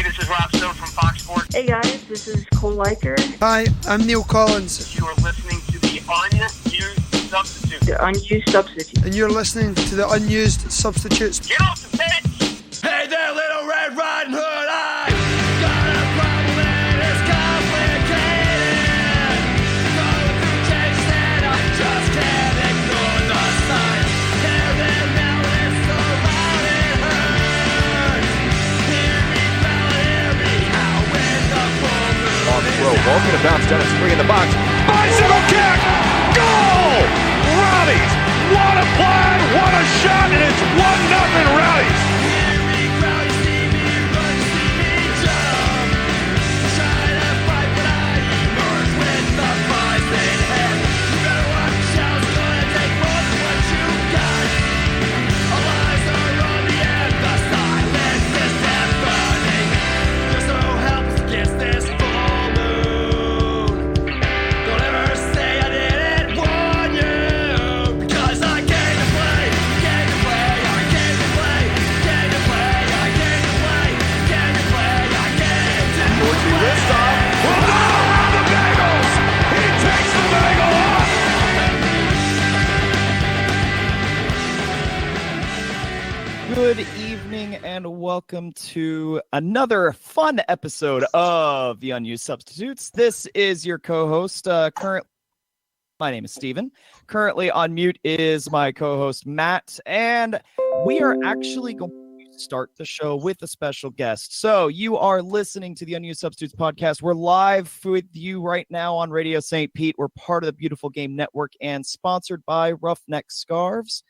this is Rob Stone from Fox Sports. Hey guys, this is Cole Liker. Hi, I'm Neil Collins. You are listening to the Unused Substitute. The Unused Substitute. And you're listening to the Unused Substitutes. Get off the bench! Hey there, Little Red Riding Hood, I got a problem and it's complicated. Going through changes and I just can't ignore the signs. Hear them now, it's so loud it hurts. Hear me growl, hear me howl when the full moon on the throw, ball's gonna bounce down, it's free in the box. Bicycle kick! Goal! Rowdies! What a play! What a shot! And it's 1-0 Rowdies! Good evening and welcome to another fun episode of the Unused Substitutes. This is your co-host. My name is Steven. Currently on mute is my co-host Matt, and we are actually going to start the show with a special guest. So you are listening to the Unused Substitutes podcast. We're live with you right now on Radio St. Pete. We're part of the Beautiful Game Network and sponsored by Roughneck Scarves.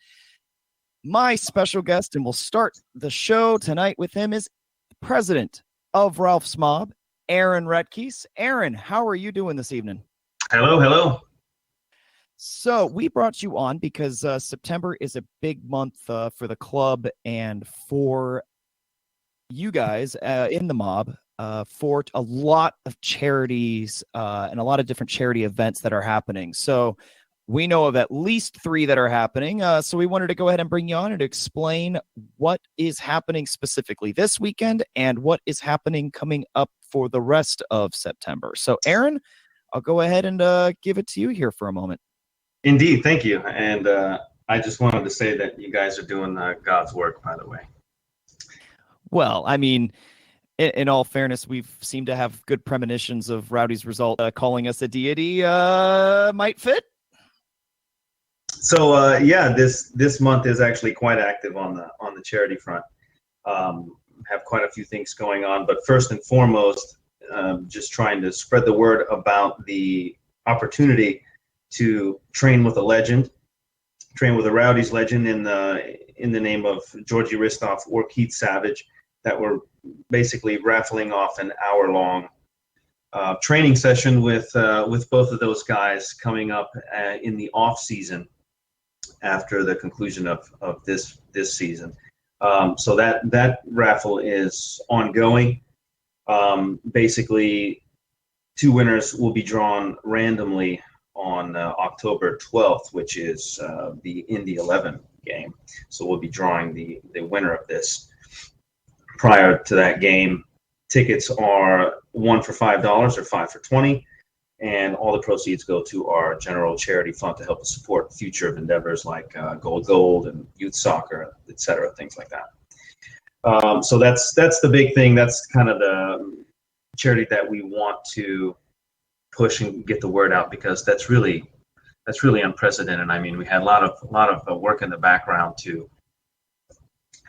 My special guest, and we'll start the show tonight with him, is the president of Ralph's Mob, Aron Retkees. Aron, how are you doing this evening? Hello. So we brought you on because September is a big month for the club and for you guys in the mob for a lot of charities and a lot of different charity events that are happening. So we know of at least 3 that are happening. So we wanted to go ahead and bring you on and explain what is happening specifically this weekend and what is happening coming up for the rest of September. So Aron, I'll go ahead and give it to you here for a moment. Indeed, thank you. And I just wanted to say that you guys are doing God's work, by the way. Well, I mean, in all fairness, we've seemed to have good premonitions of Rowdy's result. Calling us a deity might fit. So this month is actually quite active on the charity front. Have quite a few things going on, but first and foremost, just trying to spread the word about the opportunity to train with a legend, train with a Rowdies legend in the name of Georgie Ristoff or Keith Savage, that we're basically raffling off an hour-long training session with both of those guys coming up in the off season after the conclusion of this season. So that raffle is ongoing. Basically, 2 winners will be drawn randomly on October 12th, which is the Indy 11 game. So we'll be drawing the winner of this prior to that game. Tickets are 1 for $5 or 5 for $20. And all the proceeds go to our general charity fund to help us support future endeavors like Gold and youth soccer, et cetera, things like that. So that's the big thing. That's kind of the charity that we want to push and get the word out, because that's really unprecedented. I mean, we had a lot of work in the background to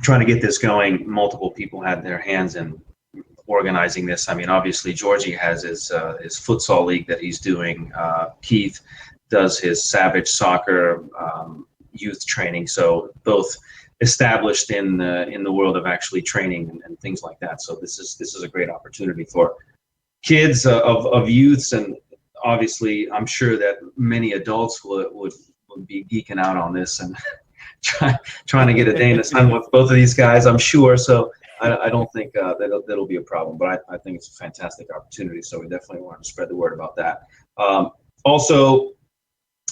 trying to get this going. Multiple people had their hands in organizing this. I mean, obviously Georgie has his futsal league that he's doing. Keith does his Savage soccer youth training. So both established in the world of actually training and things like that. So this is a great opportunity for kids of youths, and obviously I'm sure that many adults would be geeking out on this and trying to get a day in the sun with both of these guys, I'm sure. So I don't think that'll be a problem, but I think it's a fantastic opportunity. So we definitely want to spread the word about that. Also,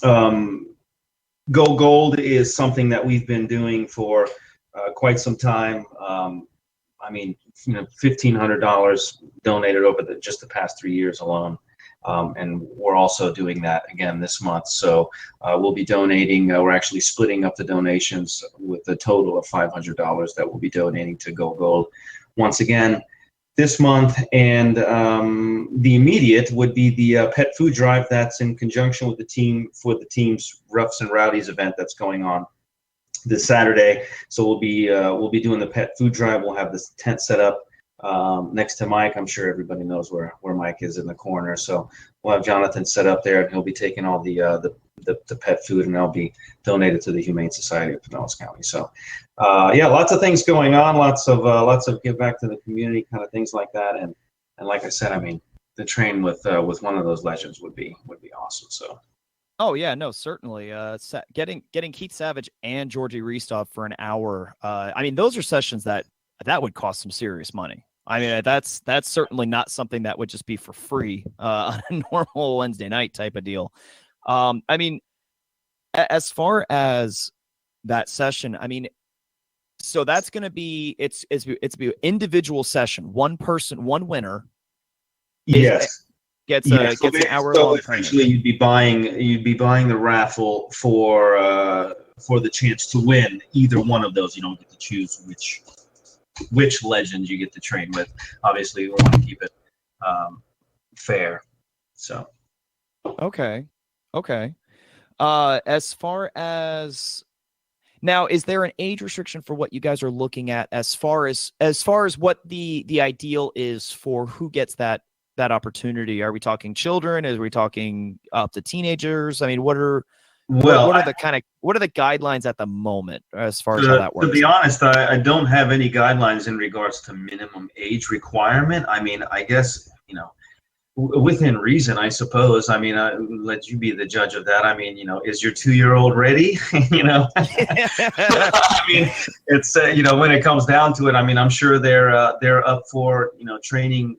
Go Gold is something that we've been doing for quite some time. I mean, $1,500 donated over just the past 3 years alone. And we're also doing that again this month. So we'll be donating. We're actually splitting up the donations with a total of $500 that we'll be donating to Go Gold once again this month. And the immediate would be the pet food drive that's in conjunction with the team for the team's Roughs and Rowdies event that's going on this Saturday. So we'll be doing the pet food drive. We'll have this tent set up next to Mike. I'm sure everybody knows where Mike is in the corner. So we'll have Jonathan set up there, and he'll be taking all the pet food, and that'll be donated to the Humane Society of Pinellas County. So lots of things going on, lots of give back to the community kind of things like that. And like I said, I mean, the train with one of those legends would be awesome. So. Oh yeah, no, certainly. Getting Keith Savage and Georgie Reestov for an hour. I mean, those are sessions that would cost some serious money. I mean, that's certainly not something that would just be for free on a normal Wednesday night type of deal. I mean, as far as that session, I mean, so that's going to be it's an individual session. One person, one winner. Yes. Gets an hour long. So essentially, you'd be buying the raffle for the chance to win either one of those. You don't get to choose which legend you get to train with. Obviously, we want to keep it fair. So. Okay. As far as now, is there an age restriction for what you guys are looking at as far as what the ideal is for who gets that opportunity? Are we talking children? Are we talking up to teenagers? I mean, what are the guidelines at the moment as far as how that works? To be honest, I don't have any guidelines in regards to minimum age requirement. I mean, I guess, within reason, I suppose. I mean, I'll let you be the judge of that. I mean, is your 2-year-old ready? I mean, it's when it comes down to it, I mean, I'm sure they're up for training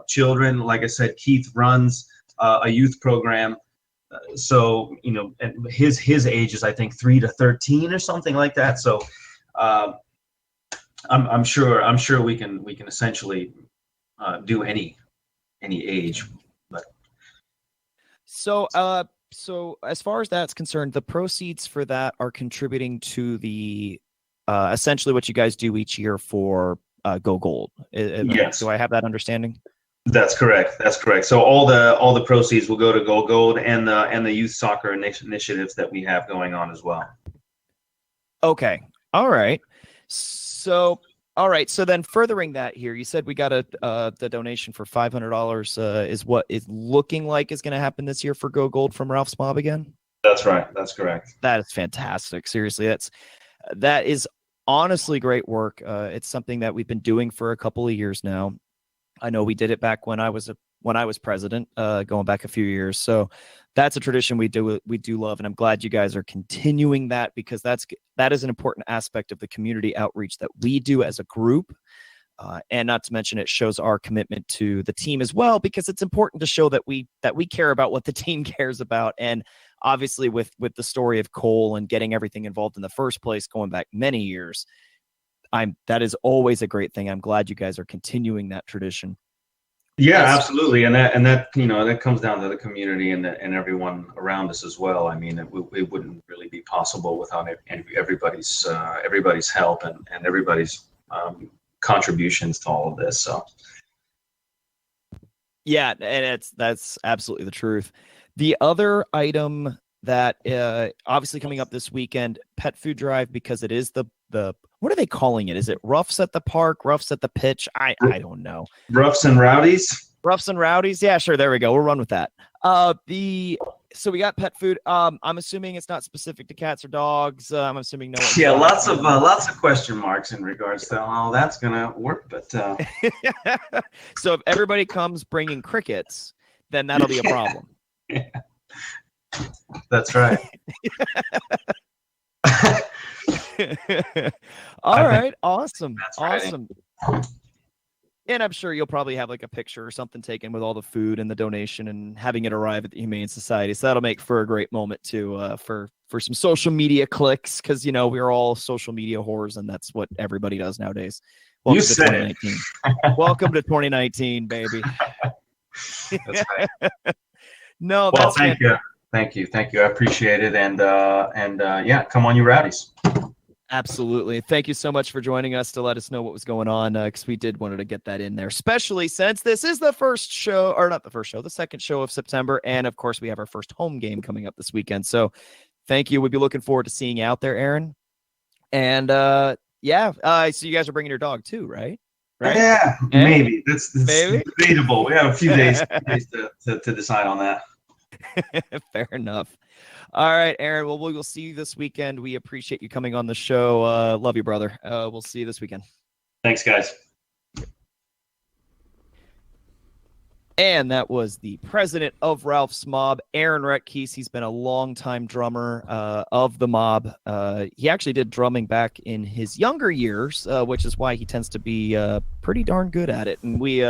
children. Like I said, Keith runs a youth program, so and his age is, I think, 3 to 13 or something like that. So I'm sure we can essentially do any age. But so as far as that's concerned, the proceeds for that are contributing to the essentially what you guys do each year for Go Gold. Yes. Do I have that understanding? That's correct. So all the proceeds will go to Go Gold and the youth soccer initiatives that we have going on as well. Okay. All right. So then furthering that here, you said we got the donation for $500 is what is looking like is going to happen this year for Go Gold from Ralph's Mob again. That's right. That's correct. That is fantastic. Seriously, that is honestly great work. It's something that we've been doing for a couple of years now. I know we did it back when I was president, going back a few years. So that's a tradition we do love, and I'm glad you guys are continuing that, because that is an important aspect of the community outreach that we do as a group. And not to mention, it shows our commitment to the team as well, because it's important to show that we care about what the team cares about. And obviously, with the story of Cole and getting everything involved in the first place, going back many years, that is always a great thing. I'm glad you guys are continuing that tradition. Yeah, absolutely, and that comes down to the community and everyone around us as well. I mean, it wouldn't really be possible without everybody's help and everybody's contributions to all of this. So, yeah, and that's absolutely the truth. The other item that obviously coming up this weekend, pet food drive, because it is the what are they calling it? Is it Roughs at the Park, Roughs at the Pitch? I don't know. Roughs and Rowdies? Roughs and Rowdies? Yeah, sure. There we go. We'll run with that. So we got pet food. I'm assuming it's not specific to cats or dogs. I'm assuming no. Yeah, lots of question marks in regards to how that's gonna work. But so if everybody comes bringing crickets, then that'll be a problem. Yeah. That's right. All right, awesome. And I'm sure you'll probably have like a picture or something taken with all the food and the donation and having it arrive at the Humane Society. So that'll make for a great moment too, for some social media clicks, because we're all social media whores, and that's what everybody does nowadays. Welcome You to said it. 2019. Welcome to 2019, baby. That's right. No, Well, that's thank you. Thank you. I appreciate it. And yeah, come on, you rowdies. Absolutely. Thank you so much for joining us to let us know what was going on, because we did wanted to get that in there, especially since this is the first show, or not the first show, the second show of September. And of course, we have our first home game coming up this weekend. So thank you. We'd be looking forward to seeing you out there, Aaron. And yeah, so you guys are bringing your dog too, right? Right? Yeah, maybe. That's Maybe? debatable. We have a few days to decide on that. Fair enough. All right, Aaron. Well, we will see you this weekend. We appreciate you coming on the show. Love you, brother. We'll see you this weekend. Thanks, guys. And that was the president of Ralph's Mob, Aron Retkees. He's been a longtime drummer of the Mob. He actually did drumming back in his younger years, which is why he tends to be pretty darn good at it. And we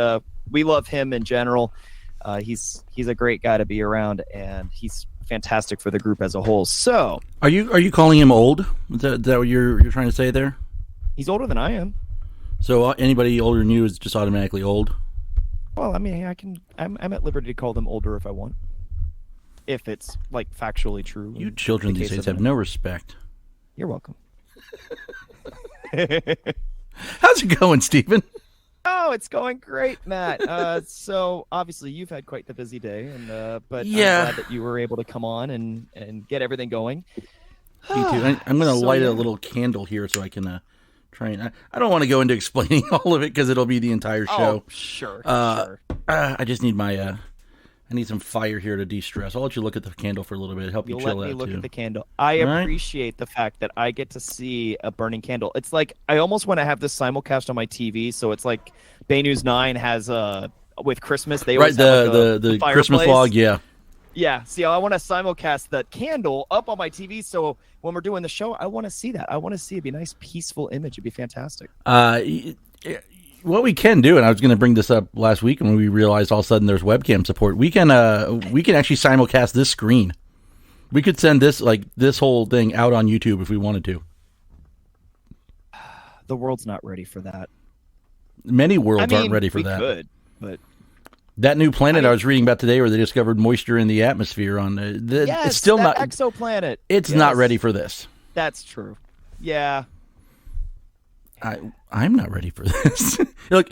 love him in general. He's a great guy to be around, and he's fantastic for the group as a whole. So, are you calling him old? Is that what you're trying to say there? He's older than I am. So anybody older than you is just automatically old? Well, I mean, I'm at liberty to call them older if I want, if it's like factually true. You children these days have no respect. You're welcome. How's it going, Stephen? Oh, it's going great, Matt. So obviously you've had quite the busy day, and but yeah, I'm glad that you were able to come on and get everything going. Me too. I'm going to light a little candle here so I can try and. I don't want to go into explaining all of it because it'll be the entire show. Oh, sure. I just need my. I need some fire here to de-stress. I'll let you look at the candle for a little bit. Help you chill out, too. Let me look at the candle. I appreciate the fact that I get to see a burning candle. It's like I almost want to have this simulcast on my TV, so it's like Bay News 9 has with Christmas. They always have the Christmas log, yeah. Yeah, see, I want to simulcast that candle up on my TV, so when we're doing the show, I want to see that. I want to see it be a nice, peaceful image. It'd be fantastic. What we can do, and I was going to bring this up last week when we realized all of a sudden there's webcam support. We can actually simulcast this screen. We could send this whole thing out on YouTube if we wanted to. The world's not ready for that. Many worlds aren't ready for that. We could, but that new planet I was reading about today, where they discovered moisture in the atmosphere it's still not exoplanet. It's not ready for this. That's true. Yeah. I'm not ready for this. Look,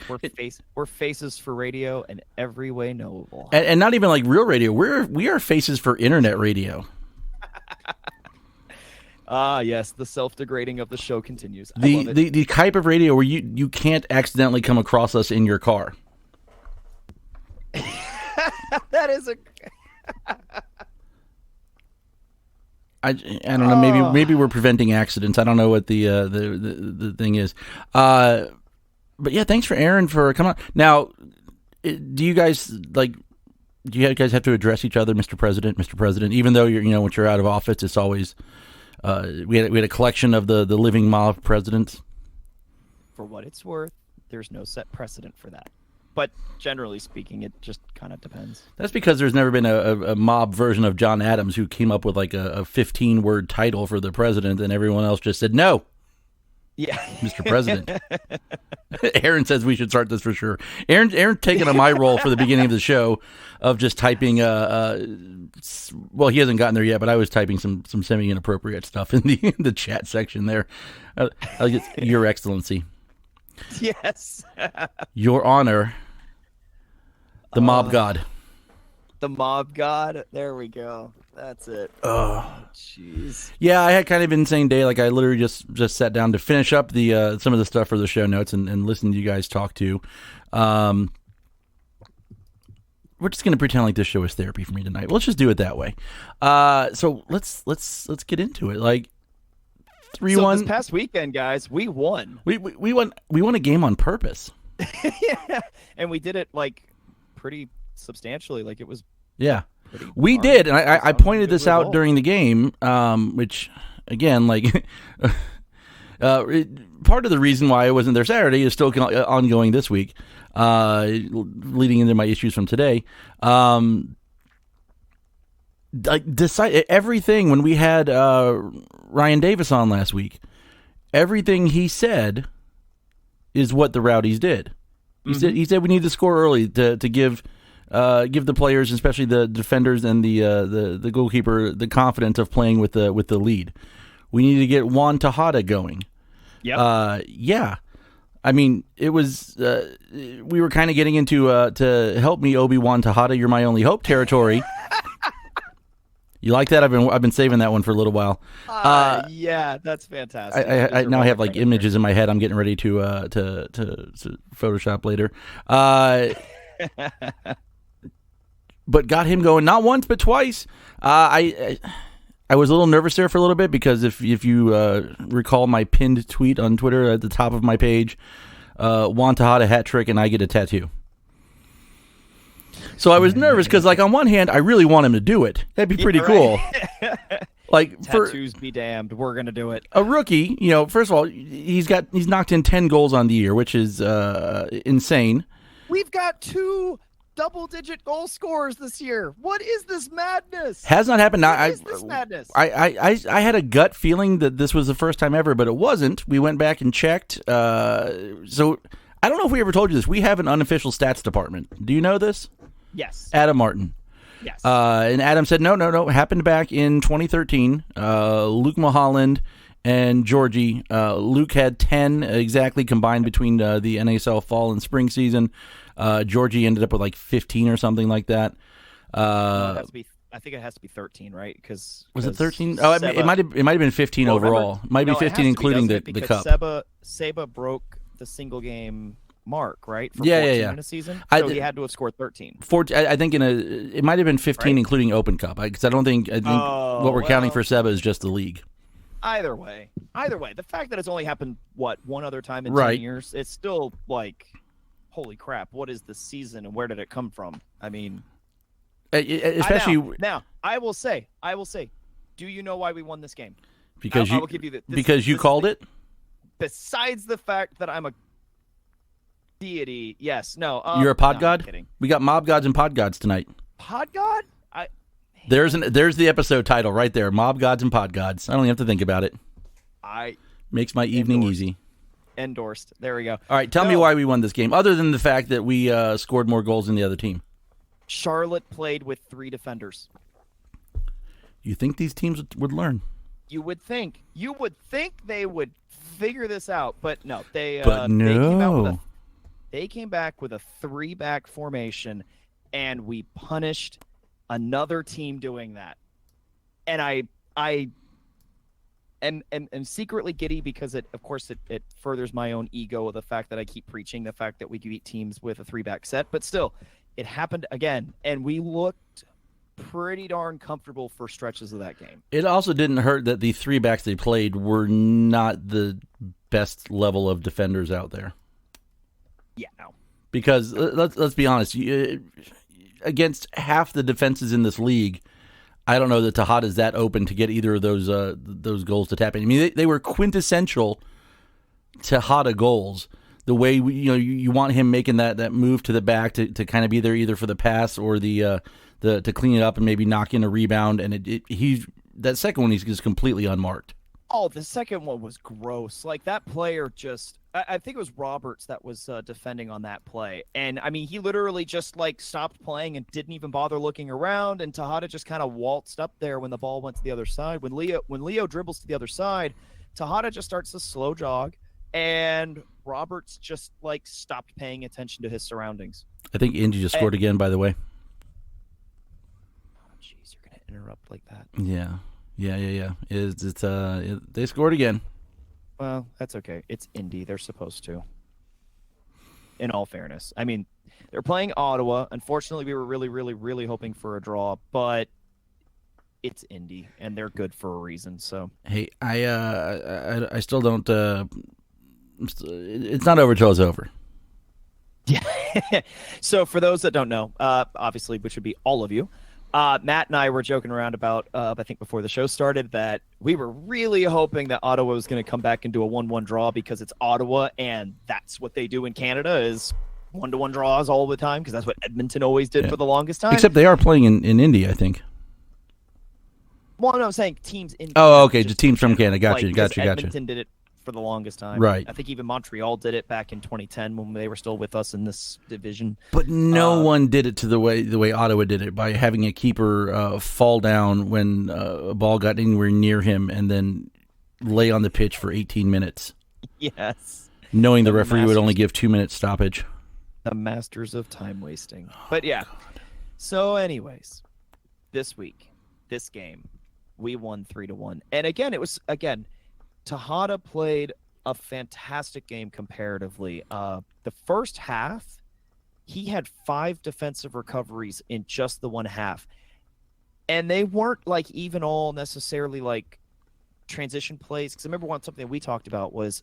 we're faces for radio in every way knowable, and not even like real radio. We are faces for internet radio. Yes, the self-degrading of the show continues. The type of radio where you can't accidentally come across us in your car. That is a. I don't know. Maybe we're preventing accidents. I don't know what the thing is. But yeah, thanks for Aaron for coming on. Now, do you guys have to address each other, Mr. President, Mr. President? Even though once you're out of office, it's always we had a collection of the living mob presidents. For what it's worth, there's no set precedent for that. But generally speaking, it just kind of depends. That's because there's never been a mob version of John Adams who came up with like a 15-word title for the president, and everyone else just said no. Yeah, Mr. President. Aaron says we should start this for sure. Aaron taking on my role for the beginning of the show of just typing. Well, he hasn't gotten there yet, but I was typing some semi-inappropriate stuff in the chat section there. Your Excellency. Yes. Your Honor. The Mob God. The Mob God. There we go. That's it. Oh, jeez. Yeah, I had kind of an insane day. Like I literally just sat down to finish up the some of the stuff for the show notes and listen to you guys talk to. We're just gonna pretend like this show is therapy for me tonight. Let's just do it that way. So let's get into it. Like 3-1. This past weekend, guys, we won. We won a game on purpose. Yeah, and we did it like pretty substantially. Like it was. Yeah, we did, and I pointed this out during the game, which again, like, part of the reason why I wasn't there Saturday is still ongoing this week, leading into my issues from today. Decide everything when we had Ryan Davis on last week. Everything he said is what the Rowdies did. He said we need to score early to give the players, especially the defenders and the goalkeeper, the confidence of playing with the lead. We need to get Juan Tejada going. Yep. Yeah. I mean, it was we were kind of getting into to help me Obi-Wan Tejada, you're my only hope territory. You like that? I've been saving that one for a little while. Yeah, that's fantastic. I now have like images in my head. I'm getting ready to Photoshop later. But got him going not once but twice. I was a little nervous there for a little bit because if you recall my pinned tweet on Twitter at the top of my page, Juan Tejada hat trick and I get a tattoo. So I was nervous because, like, on one hand, I really want him to do it. That'd be pretty cool. Like, tattoos be damned, we're gonna do it. A rookie, first of all, he's knocked in 10 goals on the year, which is insane. We've got 2 double-digit goal scorers this year. What is this madness? Has not happened. What is this madness? I had a gut feeling that this was the first time ever, but it wasn't. We went back and checked. So I don't know if we ever told you this. We have an unofficial stats department. Do you know this? Yes. Adam Martin. Yes. And Adam said, no. It happened back in 2013. Luke Mulholland and Georgie. Luke had 10 exactly combined between the NASL fall and spring season. Georgie ended up with like 15 or something like that. I think it has to be 13, right? Because was it 13? Oh, it might have been 15 overall. It might be 15 including the cup. Seba broke the single game mark, right? For 14 in a season. So he had to have scored 13. I think it might have been 15 right? Including Open Cup, because I think what we're counting for Seba is just the league. Either way, the fact that it's only happened one other time in 10 years, it's still like, holy crap! What is the season and where did it come from? I mean, especially now, I will say, do you know why we won this game? Because I will give you because you called it. Besides the fact that I'm a deity, yes, no. You're a pod no, god? I'm kidding. We got Mobgods and Podgods tonight. Pod god? There's the episode title right there. Mobgods and Podgods. I don't even have to think about it. Makes my evening easy. Endorsed. There we go. All right, tell me why we won this game, other than the fact that we scored more goals than the other team. Charlotte played with 3 defenders. You think these teams would learn? You would think they would figure this out, but no. They came back with a 3-back formation, and we punished another team doing that. And I am secretly giddy because it furthers my own ego of the fact that I keep preaching the fact that we beat teams with a 3-back set, but still, it happened again, and we looked pretty darn comfortable for stretches of that game. It also didn't hurt that the 3-backs they played were not the best level of defenders out there. Yeah, no. Because let's be honest, against half the defenses in this league, I don't know that Tejada's that open to get either of those goals to tap in. I mean, they were quintessential Tejada goals. The way you want him making that move to the back to kind of be there either for the pass or the to clean it up and maybe knock in a rebound, and that second one he's just completely unmarked. Oh, the second one was gross. Like, that player just, I think it was Roberts that was defending on that play. And, I mean, he literally just, like, stopped playing and didn't even bother looking around. And Tejada just kind of waltzed up there when the ball went to the other side. When Leo dribbles to the other side, Tejada just starts to slow jog. And Roberts just, like, stopped paying attention to his surroundings. I think Indy just scored again, by the way. Oh, jeez, you're going to interrupt like that. Yeah. They scored again. Well, that's okay. It's Indy. They're supposed to. In all fairness. I mean, they're playing Ottawa. Unfortunately, we were really, really, really hoping for a draw, but it's Indy, and they're good for a reason. So hey, I still don't. It's not over till it's over. Yeah. So for those that don't know, obviously, which would be all of you, Matt and I were joking around about, I think before the show started, that we were really hoping that Ottawa was going to come back and do a 1-1 draw because it's Ottawa, and that's what they do in Canada is 1-1 draws all the time because that's what Edmonton always did for the longest time. Except they are playing in Indy, I think. Well, no, I'm saying teams in Canada. Oh, okay, just teams from Canada. Gotcha. Edmonton did it for the longest time. Right. I think even Montreal did it back in 2010 when they were still with us in this division. But no one did it to the way Ottawa did it, by having a keeper fall down when a ball got anywhere near him and then lay on the pitch for 18 minutes. Yes. Knowing the referee would only give 2 minutes stoppage. The masters of time wasting. But yeah. So anyways, this week, this game, we won 3-1. And again, Tejada played a fantastic game comparatively. The first half, he had 5 defensive recoveries in just the one half. And they weren't like even all necessarily like transition plays. Because I remember something we talked about was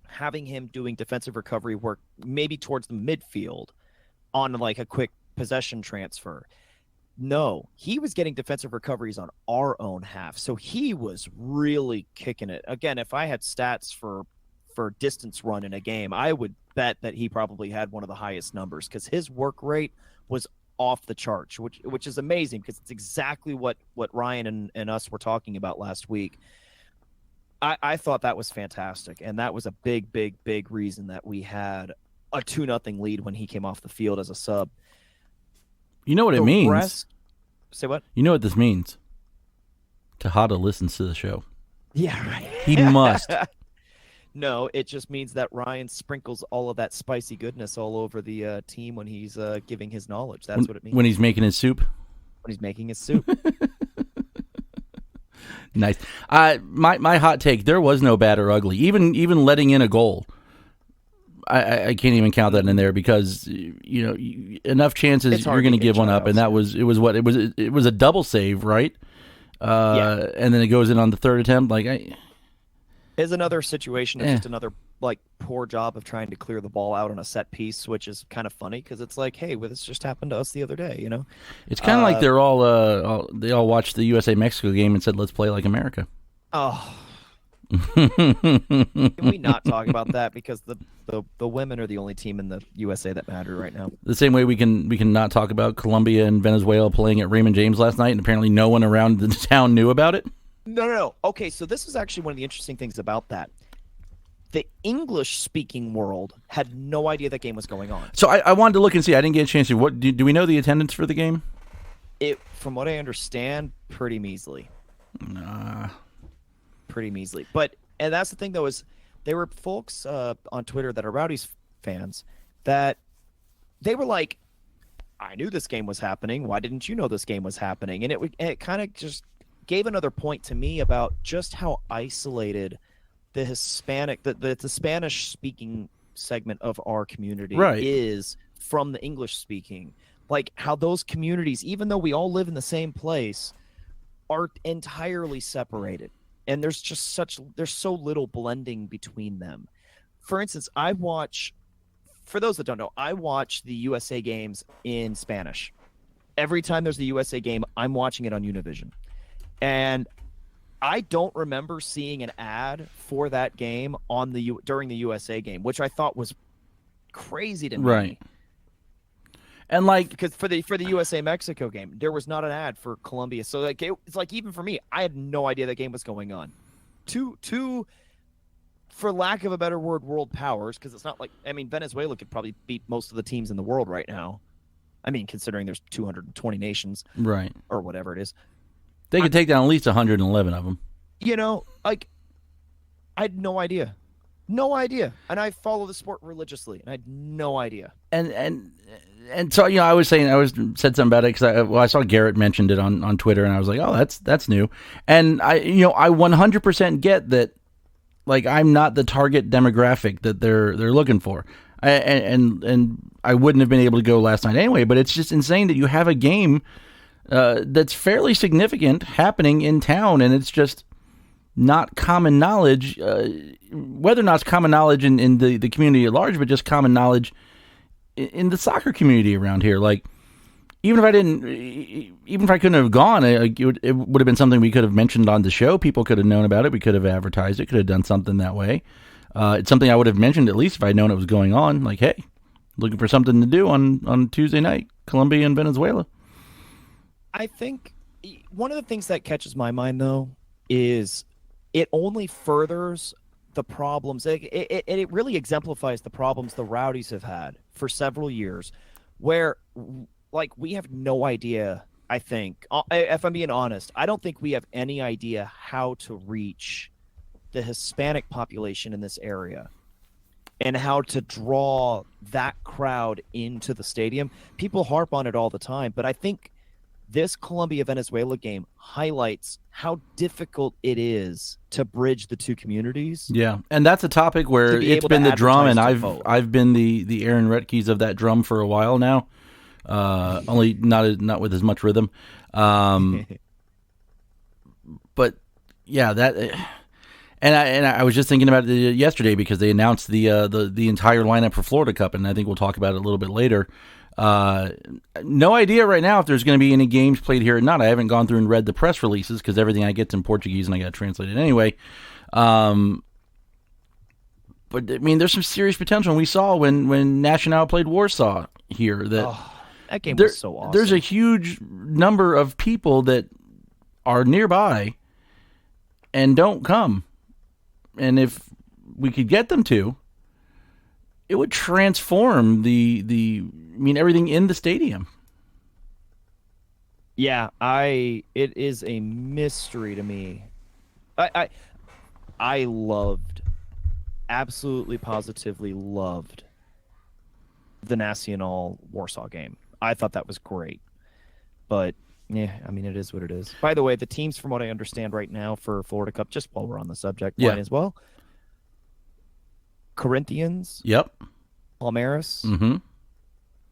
having him doing defensive recovery work maybe towards the midfield on like a quick possession transfer. No, he was getting defensive recoveries on our own half. So he was really kicking it. Again, if I had stats for distance run in a game, I would bet that he probably had one of the highest numbers because his work rate was off the charts, which is amazing because it's exactly what Ryan and us were talking about last week. I thought that was fantastic, and that was a big reason that we had a 2-0 lead when he came off the field as a sub. You know what it means? Say what? You know what this means? Tejada listens to the show. Yeah, right. He must. No, it just means that Ryan sprinkles all of that spicy goodness all over the team when he's giving his knowledge. That's what it means. When he's making his soup? When he's making his soup. Nice. My hot take, there was no bad or ugly. Even letting in a goal. I can't even count that in there because enough chances you're going to give one up, and it was a double save, right? And then it goes in on the third attempt. Is another situation of just another like poor job of trying to clear the ball out on a set piece, which is kind of funny because it's like, hey, well, this just happened to us the other day, It's kind of like they all watched the USA Mexico game and said, "Let's play like America." Oh. Can we not talk about that because the women are the only team in the USA that matter right now. The same way we can not talk about Colombia and Venezuela playing at Raymond James last night, and apparently no one around the town knew about it. No. Okay, so this is actually one of the interesting things about that. The English-speaking world had no idea that game was going on. So I wanted to look and see. I didn't get a chance to. Do we know the attendance for the game? From what I understand, pretty measly. Nah. Pretty measly. And that's the thing, though, is there were folks on Twitter that are Rowdies fans that they were like, I knew this game was happening. Why didn't you know this game was happening? And it kind of just gave another point to me about just how isolated the Hispanic, the Spanish-speaking segment of our community is from the English-speaking. Like how those communities, even though we all live in the same place, are entirely separated. And there's so little blending between them. For instance, for those that don't know, I watch the USA games in Spanish. Every time there's a USA game, I'm watching it on Univision. And I don't remember seeing an ad for that game during the USA game, which I thought was crazy to me. Right. And because for the USA Mexico game, there was not an ad for Colombia. So it's like even for me, I had no idea that game was going on. Two, for lack of a better word, world powers, because it's not like Venezuela could probably beat most of the teams in the world right now. Considering there's 220 nations, right, or whatever it is, they could take down at least 111 of them. I had no idea. No idea. And I follow the sport religiously, and I had no idea. And so, I was said something about it because I saw Garrett mentioned it on Twitter, and I was like, oh, that's new. And I 100% get that, like, I'm not the target demographic that they're looking for. And I wouldn't have been able to go last night anyway, but it's just insane that you have a game that's fairly significant happening in town, and it's just not common knowledge, whether or not it's common knowledge in the community at large, but just common knowledge in the soccer community around here. Like, even if I couldn't have gone, it would have been something we could have mentioned on the show. People could have known about it. We could have advertised it, could have done something that way. It's something I would have mentioned at least if I'd known it was going on. Like, hey, looking for something to do on Tuesday night, Colombia and Venezuela. I think one of the things that catches my mind, though, is it only furthers the problems. It really exemplifies the problems the Rowdies have had for several years, where like we have no idea. I think, if I'm being honest, I don't think we have any idea how to reach the Hispanic population in this area and how to draw that crowd into the stadium. People harp on it all the time, but I think this Colombia-Venezuela game highlights how difficult it is to bridge the two communities. Yeah, and that's a topic where it's been the drum, and I've been the Aron Retkeys of that drum for a while now. Only not with as much rhythm. But yeah, that and I was just thinking about it yesterday because they announced the entire lineup for Florida Cup, and I think we'll talk about it a little bit later. No idea right now if there's going to be any games played here or not. I haven't gone through and read the press releases because everything I get's in Portuguese and I got to translate it anyway. But I mean, there's some serious potential. And we saw when Nacional played Warsaw here that game was so awesome. There's a huge number of people that are nearby and don't come. And if we could get them to, it would transform everything in the stadium. Yeah, it is a mystery to me. I absolutely positively loved the Nacional Warsaw game. I thought that was great. But yeah, I mean, it is what it is. By the way, the teams, from what I understand right now for Florida Cup, just while we're on the subject, mine as well. Corinthians. Yep. Palmeiras. Mm-hmm.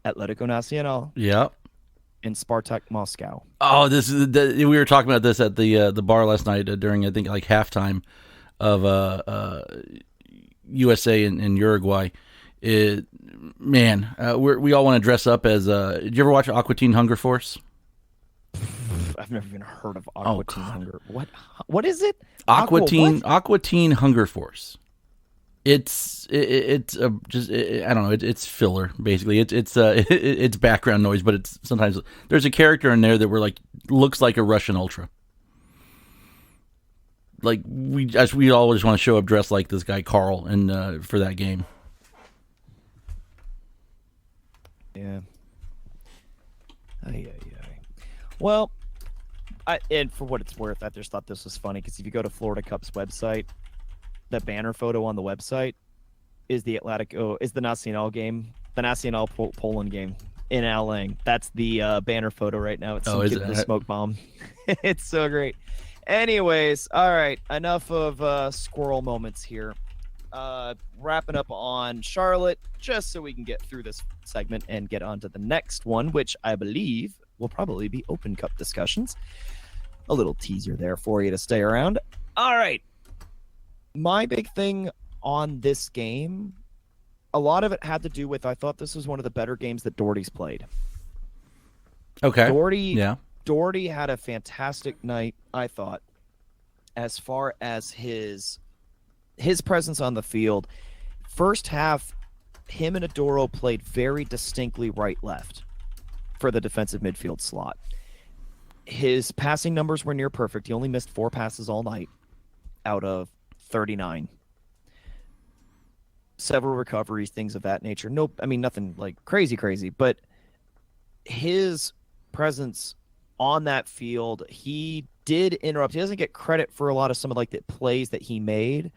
Atletico Nacional. Yep. And Spartak Moscow. Oh, we were talking about this at the bar last night during, I think, like halftime of USA and Uruguay. We all want to dress up as. Did you ever watch Aqua Teen Hunger Force? I've never even heard of Aqua Teen Hunger. What is it? Aqua Teen Hunger Force. It's I don't know. It's filler basically. It's background noise, but it's sometimes there's a character in there that looks like a Russian ultra. Like we always want to show up dressed like this guy Carl and for that game. Yeah. Well, and for what it's worth, I just thought this was funny because if you go to Florida Cup's website, the banner photo on the website is the Nacional game, the Nacional Poland game in Al Lang. That's the banner photo right now. It's some kid with a smoke bomb. It's so great. Anyways, all right, enough of squirrel moments here. Wrapping up on Charlotte, just so we can get through this segment and get on to the next one, which I believe will probably be Open Cup discussions. A little teaser there for you to stay around. All right. My big thing on this game, a lot of it had to do with, I thought this was one of the better games that Doherty's played. Okay. Doherty had a fantastic night, I thought, as far as his presence on the field. First half, him and Adoro played very distinctly right-left for the defensive midfield slot. His passing numbers were near perfect. He only missed 4 passes all night out of 39. Several recoveries, things of that nature. Nope, I mean, nothing like crazy, but his presence on that field, he did interrupt. He doesn't get credit for a lot of some of the plays that he made,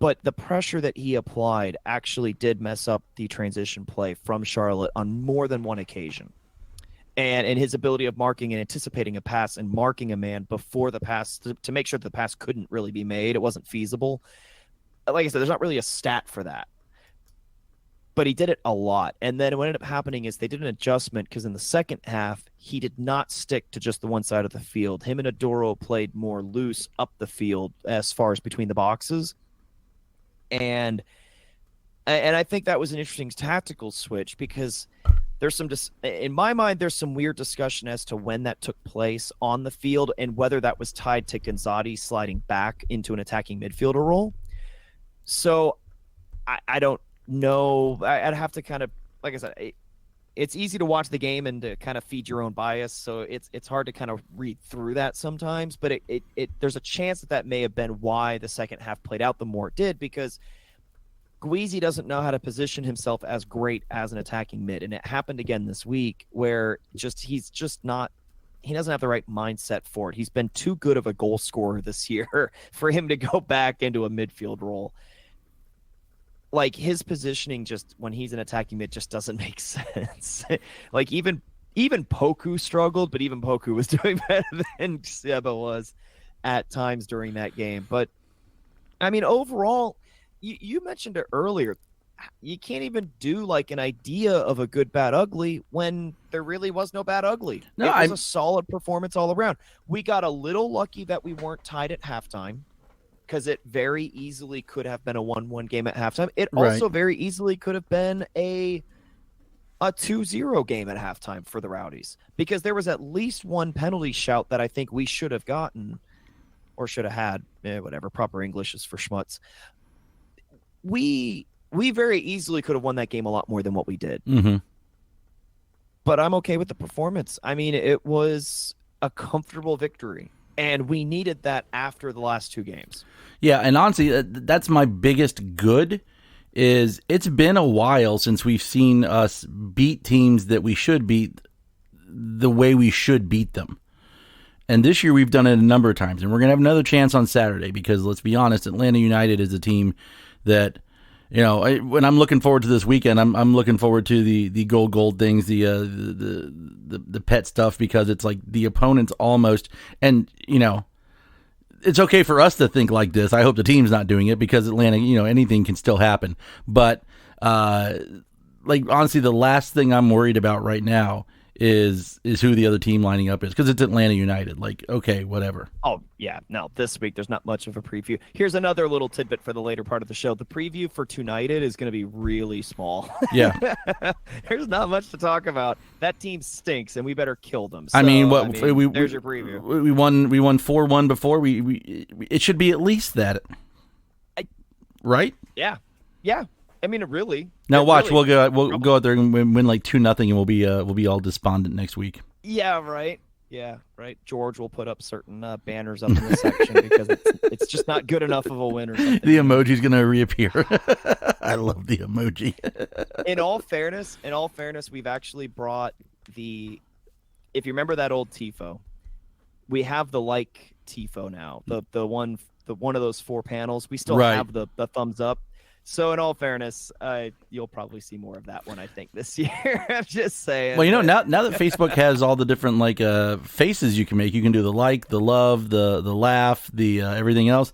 but the pressure that he applied actually did mess up the transition play from Charlotte on more than one occasion. And his ability of marking and anticipating a pass and marking a man before the pass to make sure that the pass couldn't really be made. It wasn't feasible. Like I said, there's not really a stat for that. But he did it a lot. And then what ended up happening is they did an adjustment because in the second half, he did not stick to just the one side of the field. Him and Adoro played more loose up the field as far as between the boxes. And I think that was an interesting tactical switch because there's in my mind, there's some weird discussion as to when that took place on the field and whether that was tied to Gonzatti sliding back into an attacking midfielder role. So I don't know. I'd have to kind of, like I said, it's easy to watch the game and to kind of feed your own bias, so it's hard to kind of read through that sometimes. But there's a chance that may have been why the second half played out the more it did, because Gweezy doesn't know how to position himself as great as an attacking mid, and it happened again this week where he doesn't have the right mindset for it. He's been too good of a goal scorer this year for him to go back into a midfield role. Like, his positioning just when he's an attacking mid just doesn't make sense. Like, even Poku struggled, but even Poku was doing better than Seba was at times during that game. But I mean, overall, you mentioned it earlier. You can't even do like an idea of a good, bad, ugly when there really was no bad, ugly. No, it was a solid performance all around. We got a little lucky that we weren't tied at halftime, because it very easily could have been a 1-1 game at halftime. It also very easily could have been a 2-0 game at halftime for the Rowdies, because there was at least one penalty shout that I think we should have gotten or should have had. Whatever, proper English is for schmutz. We very easily could have won that game a lot more than what we did. Mm-hmm. But I'm okay with the performance. I mean, it was a comfortable victory, and we needed that after the last two games. Yeah, and honestly, that's my biggest good, is it's been a while since we've seen us beat teams that we should beat the way we should beat them. And this year we've done it a number of times, and we're going to have another chance on Saturday, because let's be honest, Atlanta United is a team that, when I'm looking forward to this weekend, I'm looking forward to the gold things, the pet stuff, because it's like the opponents almost, and it's okay for us to think like this. I hope the team's not doing it, because Atlanta, anything can still happen. But like, honestly, the last thing I'm worried about right now is who the other team lining up is, because it's Atlanta United. Like, okay, whatever. Oh, yeah. No, this week there's not much of a preview. Here's another little tidbit for the later part of the show. The preview for United is going to be really small. Yeah. There's not much to talk about. That team stinks, and we better kill them. So, there's your preview. We won 4-1 before. It should be at least that. Right? Yeah. Yeah. I mean, really. Now watch, we'll go out there and win like 2-0, and we'll be all despondent next week. Yeah, right. Yeah, right. George will put up certain banners up in the section because it's just not good enough of a win or something. The emoji's gonna reappear. I love the emoji. In all fairness, we've actually brought if you remember that old tifo, we have the like tifo now. The one of those 4 panels. We still have the thumbs up. So in all fairness, you'll probably see more of that one, I think, this year. I'm just saying. Well, now that Facebook has all the different faces you can make, you can do the like, the love, the laugh, the everything else.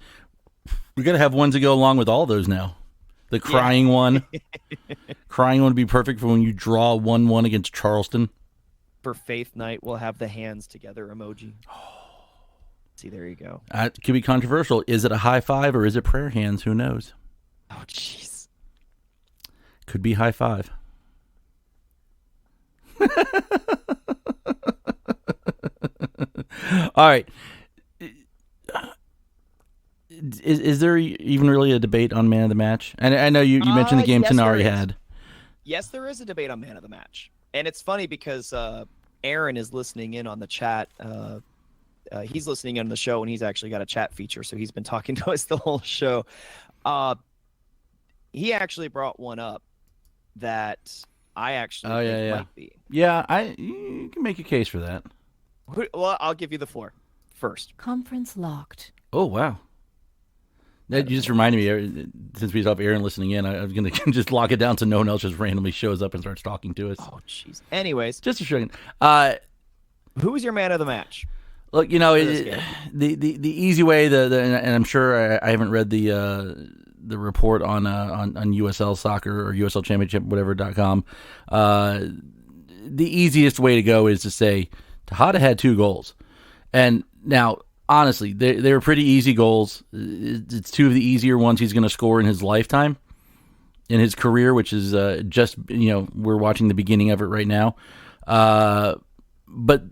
We're gonna have ones that go along with all those now. The crying one, crying one would be perfect for when you draw 1-1 against Charleston. For Faith Night, we'll have the hands together emoji. See, there you go. It could be controversial. Is it a high five or is it prayer hands? Who knows? Oh, jeez. Could be high five. All right. Is there even really a debate on man of the match? And I know you mentioned the game Tenari had. Yes, there is a debate on man of the match. And it's funny because Aron is listening in on the chat. He's listening in on the show, and he's actually got a chat feature, so he's been talking to us the whole show. He actually brought one up that I actually think might be. Yeah, you can make a case for that. Well, I'll give you the floor first. Conference locked. Oh, wow. That just reminded me, since we have Aron listening in, I was going to just lock it down so no one else just randomly shows up and starts talking to us. Oh, jeez. Anyways. Just a second. Who was your man of the match? Look, the easy way, and I'm sure I haven't read the report on USL Soccer or USL Championship, whatever.com. The easiest way to go is to say Tejada had 2 goals. And now, honestly, they were pretty easy goals. It's 2 of the easier ones he's going to score in his lifetime, in his career, which is just, we're watching the beginning of it right now. But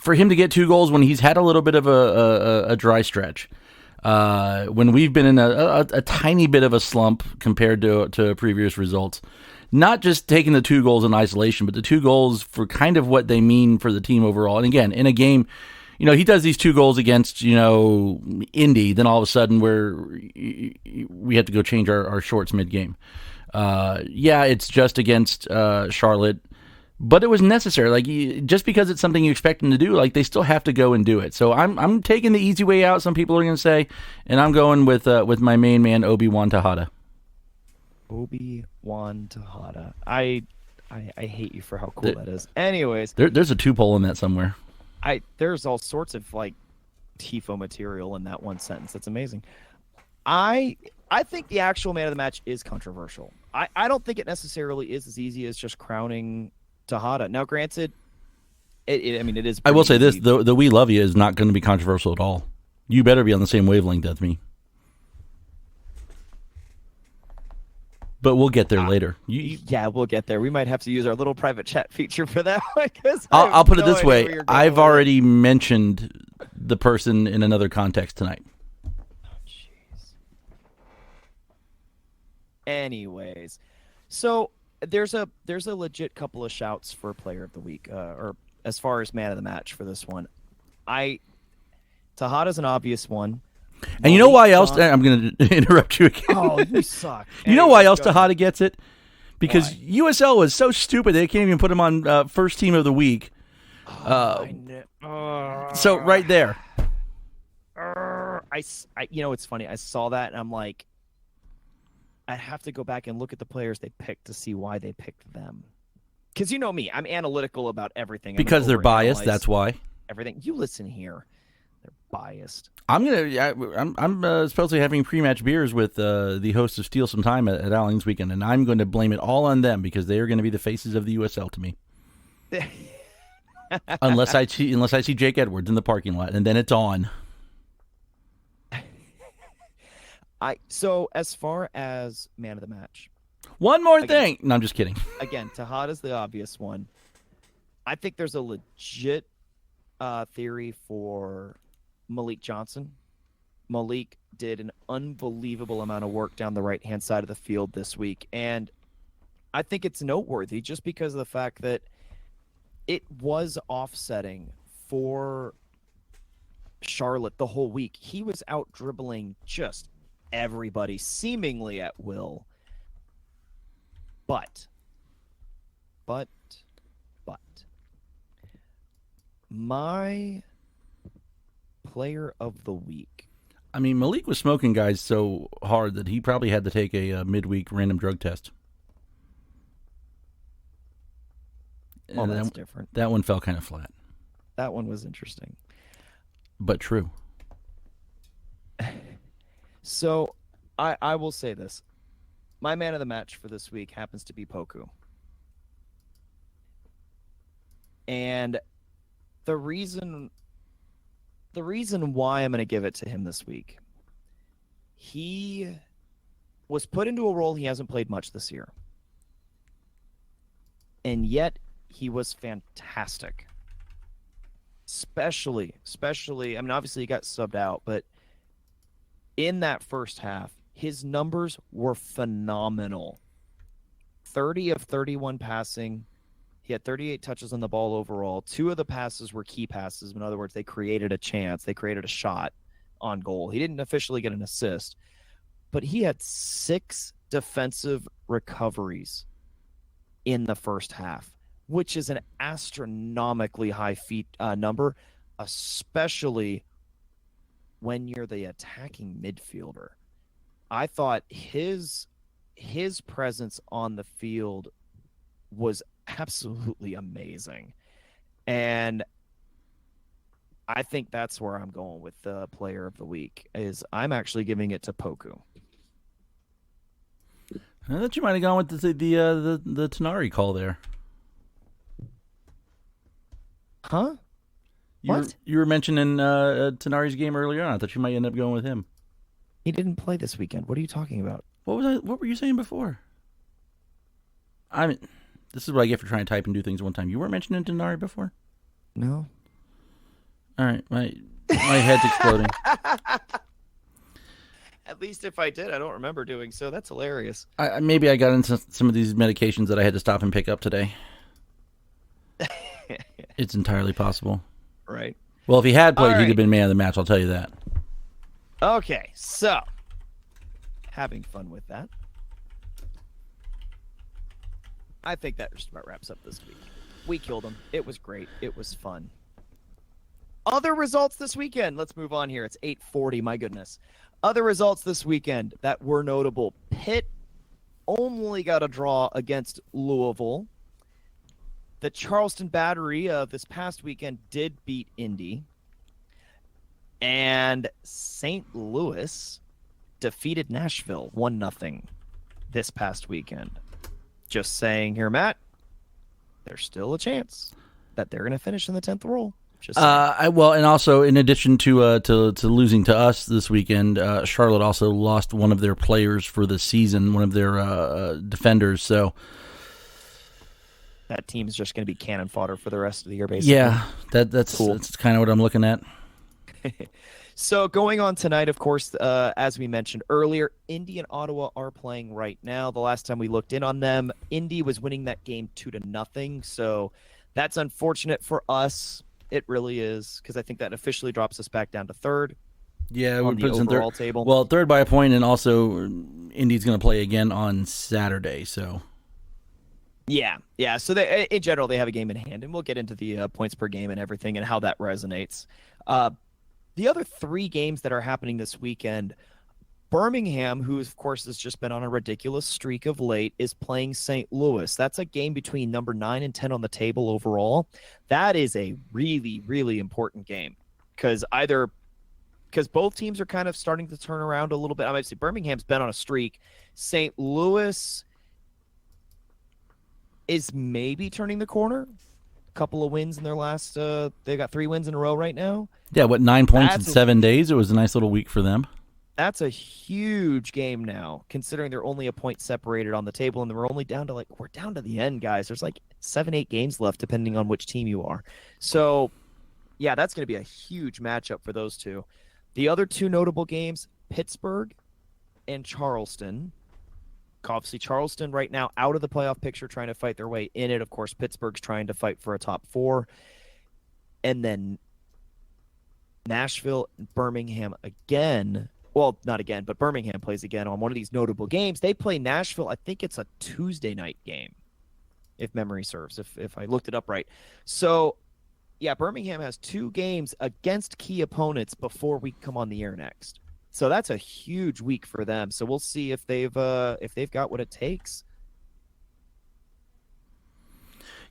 for him to get 2 goals when he's had a little bit of a dry stretch, when we've been in a tiny bit of a slump compared to previous results, not just taking the 2 goals in isolation, but the 2 goals for kind of what they mean for the team overall. And again, in a game, he does these 2 goals against, Indy, then all of a sudden we have to go change our shorts mid-game. It's just against Charlotte, but it was necessary. Like, just because it's something you expect them to do, like, they still have to go and do it. So I'm taking the easy way out, some people are going to say, and I'm going with my main man, Obi-Wan Tejada. Obi-Wan Tejada. I hate you for how cool that is. Anyways, there's a 2-pole in that somewhere. There's all sorts of like tifo material in that one sentence. That's amazing. I think the actual man of the match is controversial. I don't think it necessarily is as easy as just crowning Tejada. Now, granted, it is. I will say easy. this: the "We Love You" is not going to be controversial at all. You better be on the same wavelength as me. But we'll get there later. Yeah, we'll get there. We might have to use our little private chat feature for that one. I'll put it this way: I've already mentioned the person in another context tonight. Anyways, so there's a legit couple of shouts for player of the week, or as far as man of the match for this one. Tejada's an obvious one. And you know why else? I'm going to interrupt you again. Oh, you suck. You know why else Tejada gets it? Because USL was so stupid they can't even put him on first team of the week. So right there. It's funny. I saw that and I'm like, I have to go back and look at the players they picked to see why they picked them. Because you know me, I'm analytical about everything. Because they're biased. That's why. Everything. You listen here. They're biased. I'm supposedly having pre-match beers with the host of Steal Some Time at Alling's weekend, and I'm going to blame it all on them because they are going to be the faces of the USL to me. unless I see Jake Edwards in the parking lot, and then it's on. So as far as man of the match, one more thing. No, I'm just kidding. Again, Tejada's the obvious one. I think there's a legit theory for Malik Johnson. Malik did an unbelievable amount of work down the right-hand side of the field this week, and I think it's noteworthy just because of the fact that it was offsetting for Charlotte the whole week. He was out dribbling just everybody seemingly at will. But my player of the week. I mean, Malik was smoking guys so hard that he probably had to take a midweek random drug test. Oh, that's different. That one fell kind of flat. That one was interesting. But true. So, I will say this. My man of the match for this week happens to be Poku. And the reason why I'm going to give it to him this week, he was put into a role he hasn't played much this year. And yet, he was fantastic. Especially, I mean, obviously he got subbed out, but in that first half, his numbers were phenomenal. 30 of 31 passing. He had 38 touches on the ball overall. 2 of the passes were key passes. In other words, they created a chance. They created a shot on goal. He didn't officially get an assist, but he had 6 defensive recoveries in the first half, which is an astronomically high number, especially when you're the attacking midfielder. I thought his presence on the field was absolutely amazing. And I think that's where I'm going with the player of the week, is I'm actually giving it to Poku. I thought you might have gone with the Tenari call there. Huh? You were mentioning Tenari's game earlier on. I thought you might end up going with him. He didn't play this weekend. What are you talking about? What were you saying before? I mean, this is what I get for trying to type and do things one time. You weren't mentioning Tenari before? No. All right, my head's exploding. At least if I did, I don't remember doing so. That's hilarious. Maybe I got into some of these medications that I had to stop and pick up today. It's entirely possible. Right. Well, if he had played, All he'd right. have been man of the match. I'll tell you that. Okay, so having fun with that. I think that just about wraps up this week. We killed him. It was great. It was fun. Other results this weekend. Let's move on here. It's 8:40. My goodness. Other results this weekend that were notable. Pitt only got a draw against Louisville. The Charleston Battery this past weekend did beat Indy. And St. Louis defeated Nashville 1-0 this past weekend. Just saying here, Matt, there's still a chance that they're going to finish in the 10th role. Just well, and also in addition to losing to us this weekend, Charlotte also lost one of their players for the season, one of their defenders. So that team's just going to be cannon fodder for the rest of the year, basically. yeah, that's Cool. That's kind of what I'm looking at. So going on tonight, of course, as we mentioned earlier, Indy and Ottawa are playing right now. The last time we looked in on them, Indy was winning that game 2-0. So that's unfortunate for us. It really is, because I think that officially drops us back down to third. Yeah, on we the put us in overall third. table. Well, third by a point, and also Indy's going to play again on Saturday. So Yeah. So they, in general, they have a game in hand, and we'll get into the points per game and everything and how that resonates. The other three games that are happening this weekend, Birmingham, who of course has just been on a ridiculous streak of late, is playing St. Louis. That's a game between number 9 and 10 on the table overall. That is a really, really important game because both teams are kind of starting to turn around a little bit. I might say Birmingham's been on a streak. St. Louis is maybe turning the corner. Couple of wins in their last they got 3 wins in a row right now. yeah, 9 points in 7 days? It was a nice little week for them. That's a huge game now, considering they're only a point separated on the table, and we're down to the end, guys. There's 7-8 games left, depending on which team you are. So, yeah, that's going to be a huge matchup for those two. The other two notable games, Pittsburgh and Charleston. Obviously, Charleston right now out of the playoff picture, trying to fight their way in it. Of course, Pittsburgh's trying to fight for a top 4. And then Nashville and Birmingham again. Well, not again, but Birmingham plays again on one of these notable games. They play Nashville. I think it's a Tuesday night game, if memory serves, if I looked it up right. So, yeah, Birmingham has 2 games against key opponents before we come on the air next. So that's a huge week for them. So we'll see if they've got what it takes.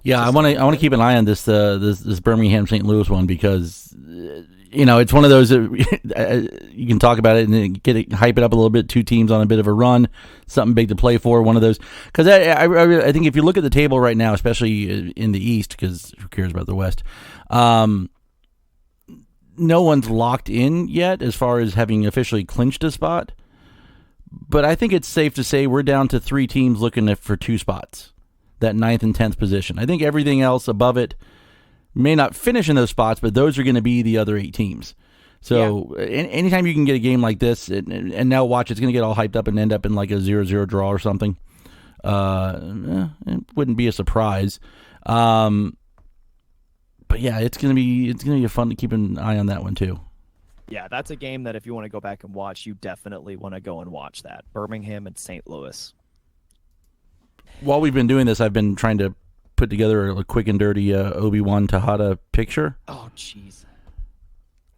Yeah, I want to keep an eye on this Birmingham St. Louis one because it's one of those that you can talk about it and hype it up a little bit. 2 teams on a bit of a run, something big to play for. One of those because I think if you look at the table right now, especially in the East, because who cares about the West? No one's locked in yet as far as having officially clinched a spot. But I think it's safe to say we're down to 3 teams looking for 2 spots, that 9th and 10th position. I think everything else above it may not finish in those spots, but those are going to be the other 8 teams. So anytime you can get a game like this, and now watch, it's going to get all hyped up and end up in like a 0-0 draw or something. It wouldn't be a surprise. But yeah, it's gonna be fun to keep an eye on that one too. Yeah, that's a game that if you want to go back and watch, you definitely want to go and watch that. Birmingham and St. Louis. While we've been doing this, I've been trying to put together a quick and dirty Obi-Wan Tejada picture. Oh, jeez.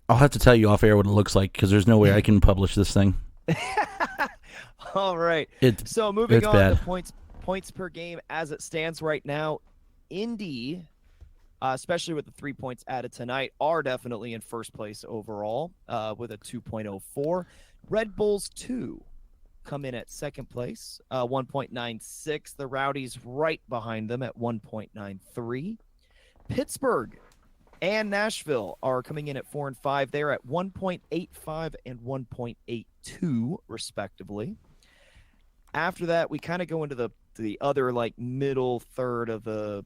I'll have to tell you off air what it looks like because there's no way I can publish this thing. All right. So moving on to points per game as it stands right now, Indy, especially with the 3 points added tonight, are definitely in first place overall with a 2.04. Red Bulls 2 come in at second place, 1.96. The Rowdies right behind them at 1.93. Pittsburgh and Nashville are coming in at 4 and 5. They're at 1.85 and 1.82 respectively. After that, we kind of go into the other middle third of the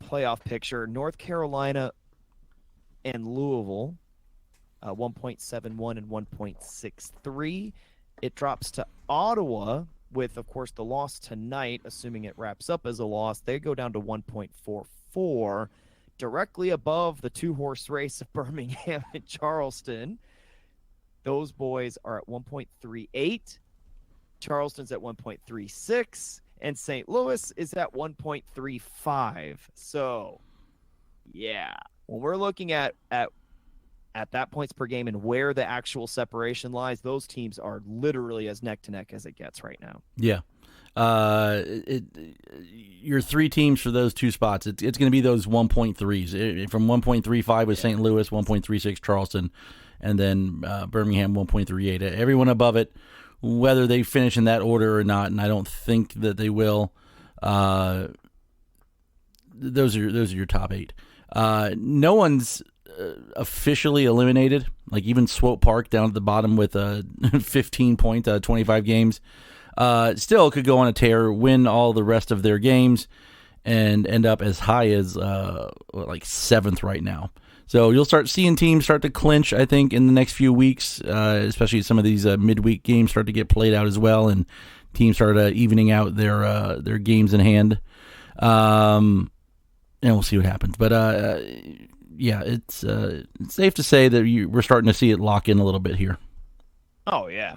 playoff picture. North Carolina and Louisville 1.71 and 1.63. It drops to Ottawa with, of course, the loss tonight, assuming it wraps up as a loss. They go down to 1.44, directly above the two-horse race of Birmingham and Charleston. Those boys are at 1.38. Charleston's at 1.36. And St. Louis is at 1.35. So, yeah, when we're looking at that points per game and where the actual separation lies, those teams are literally as neck to neck as it gets right now. Yeah. Your three teams for those two spots, it's going to be those 1.3s. From 1.35 with St. Louis, 1.36 Charleston, and then Birmingham 1.38. Everyone above it, whether they finish in that order or not, and I don't think that they will. Those are your top 8. No one's officially eliminated. Like even Swope Park down at the bottom with 15 points out of 25 games. Still could go on a tear, win all the rest of their games, and end up as high as like 7th right now. So you'll start seeing teams start to clinch, I think, in the next few weeks, especially some of these midweek games start to get played out as well, and teams start evening out their games in hand. And we'll see what happens. But yeah, it's safe to say that we're starting to see it lock in a little bit here. Oh, yeah.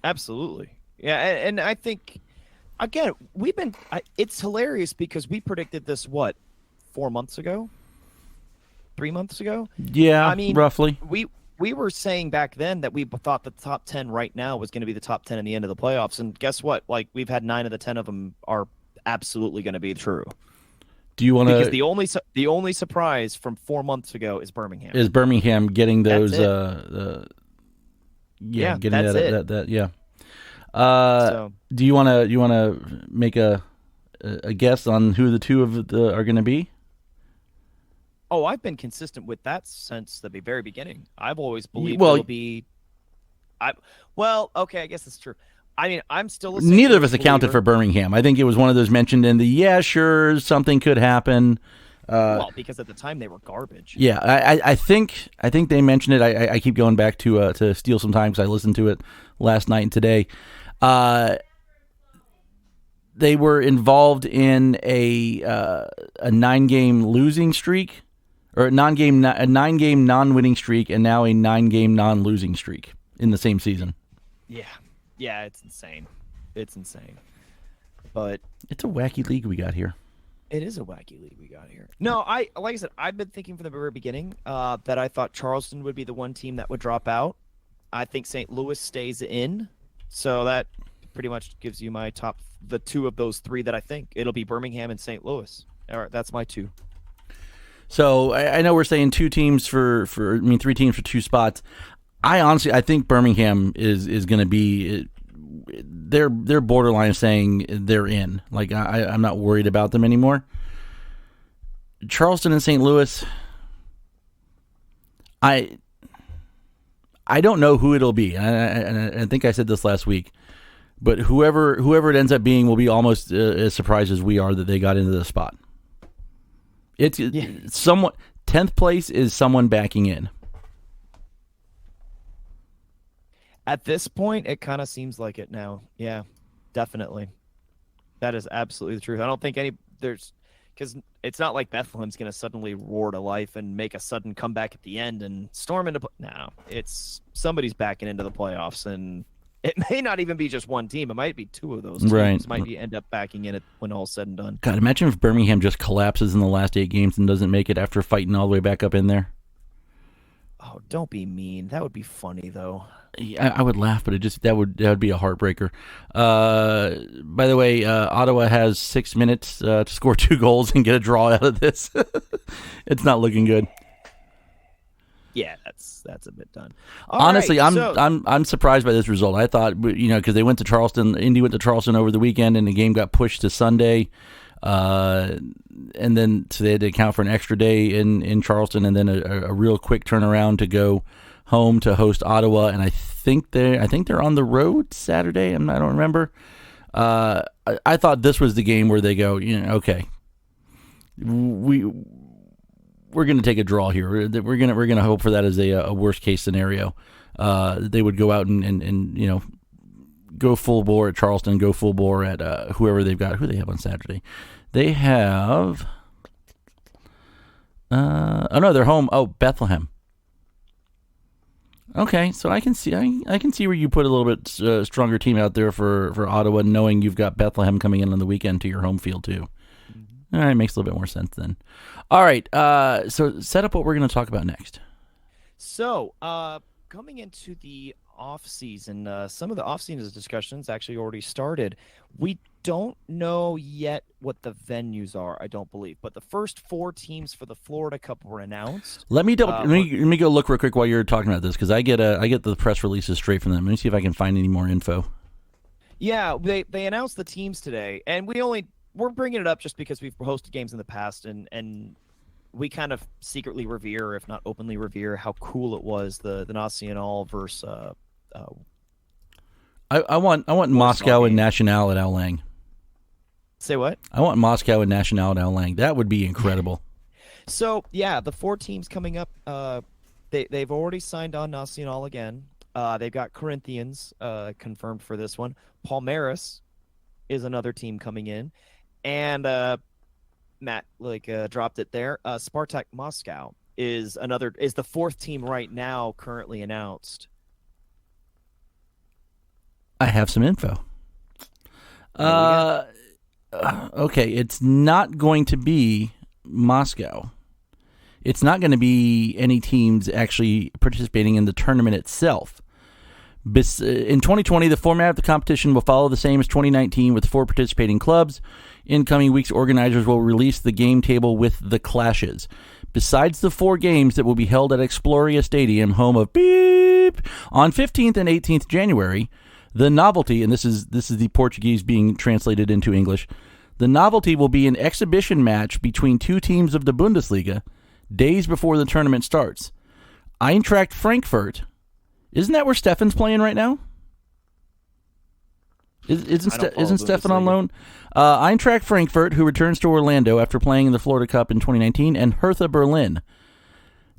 Absolutely. Yeah, and I think, again, it's hilarious because we predicted this, 4 months ago? 3 months ago? Yeah, I mean, roughly. We were saying back then that we thought the top 10 right now was going to be the top 10 in the end of the playoffs, and guess what? Like, we've had 9 of the 10 of them are absolutely going to be true. Do you want to? Because the only surprise from 4 months ago is Birmingham. Is Birmingham getting those? Yeah, getting that's that. Yeah. Do you want to make a guess on who the two of are going to be? Oh, I've been consistent with that since the very beginning. I've always believed it'll be. Okay, I guess it's true. I mean, I'm still listening. Neither of us accounted for Birmingham. I think it was one of those mentioned in the sure, something could happen. Because at the time they were garbage. Yeah, I think they mentioned it. I keep going back to steal some time because I listened to it last night and today. They were involved in a 9-game losing streak, or a 9-game non-winning streak, and now a 9-game non-losing streak in the same season. Yeah, it's insane. It's insane. But it's a wacky league we got here. It is a wacky league we got here. No, like I said, I've been thinking from the very beginning that I thought Charleston would be the one team that would drop out. I think St. Louis stays in, so that pretty much gives you my the two of those 3 that I think. It'll be Birmingham and St. Louis. All right, that's my 2. So I know we're saying 3 teams for 2 spots. I think Birmingham is going to be. They're borderline saying they're in. Like I'm not worried about them anymore. Charleston and St. Louis. I don't know who it'll be, and I think I said this last week. But whoever it ends up being will be almost as surprised as we are that they got into the spot. It's somewhat 10th place is someone backing in. At this point, it kind of seems like it now. Yeah, definitely. That is absolutely the truth. I don't think because it's not like Bethlehem's going to suddenly roar to life and make a sudden comeback at the end and storm into. No, it's somebody's backing into the playoffs, and it may not even be just one team. It might be 2 of those teams. Right. Might end up backing in it when all's said and done. God, imagine if Birmingham just collapses in the last 8 games and doesn't make it after fighting all the way back up in there. Oh, don't be mean. That would be funny, though. I would laugh, but that would be a heartbreaker. By the way, Ottawa has 6 minutes to score 2 goals and get a draw out of this. It's not looking good. Yeah, that's a bit done. Honestly, I'm surprised by this result. I thought, because they went to Charleston, Indy went to Charleston over the weekend, and the game got pushed to Sunday. And then so they had to account for an extra day in Charleston, and then a real quick turnaround to go home to host Ottawa. And I think they're on the road Saturday. I don't remember. I thought this was the game where they go, okay, we're going to take a draw here. We're going to hope for that as a worst case scenario. They would go out and go full bore at Charleston, go full bore at whoever they've got. Who they have on Saturday? They have. They're home. Oh, Bethlehem. Okay, so I can see where you put a little bit stronger team out there for Ottawa, knowing you've got Bethlehem coming in on the weekend to your home field too. Mm-hmm. All right, makes a little bit more sense then. All right, so set up what we're going to talk about next. So, coming into the off season, some of the off season discussions actually already started. We don't know yet what the venues are, I don't believe, but the first 4 teams for the Florida Cup were announced. Let me go look real quick while you're talking about this, because I get the press releases straight from them. Let me see if I can find any more info. Yeah, they announced the teams today, and we're bringing it up just because we've hosted games in the past, and we kind of secretly revere, if not openly revere, how cool it was the Nacional versus. I want Moscow and Nacional at Al Lang. Say what? I want Moscow and Nacional at Al Lang. That would be incredible. So yeah, the 4 teams coming up. They've already signed on Nacional again. They've got Corinthians confirmed for this one. Palmeiras is another team coming in, and Matt dropped it there. Spartak Moscow is the 4th team right now currently announced. I have some info. Okay, it's not going to be Moscow. It's not going to be any teams actually participating in the tournament itself. In 2020, the format of the competition will follow the same as 2019 with 4 participating clubs. In coming weeks, organizers will release the game table with the clashes. Besides the 4 games that will be held at Exploria Stadium, home of Beep, on 15th and 18th January, the novelty, and this is the Portuguese being translated into English, the novelty will be an exhibition match between 2 teams of the Bundesliga days before the tournament starts. Eintracht Frankfurt, isn't that where Stefan's playing right now? Isn't Stefan on loan? Eintracht Frankfurt, who returns to Orlando after playing in the Florida Cup in 2019, and Hertha Berlin.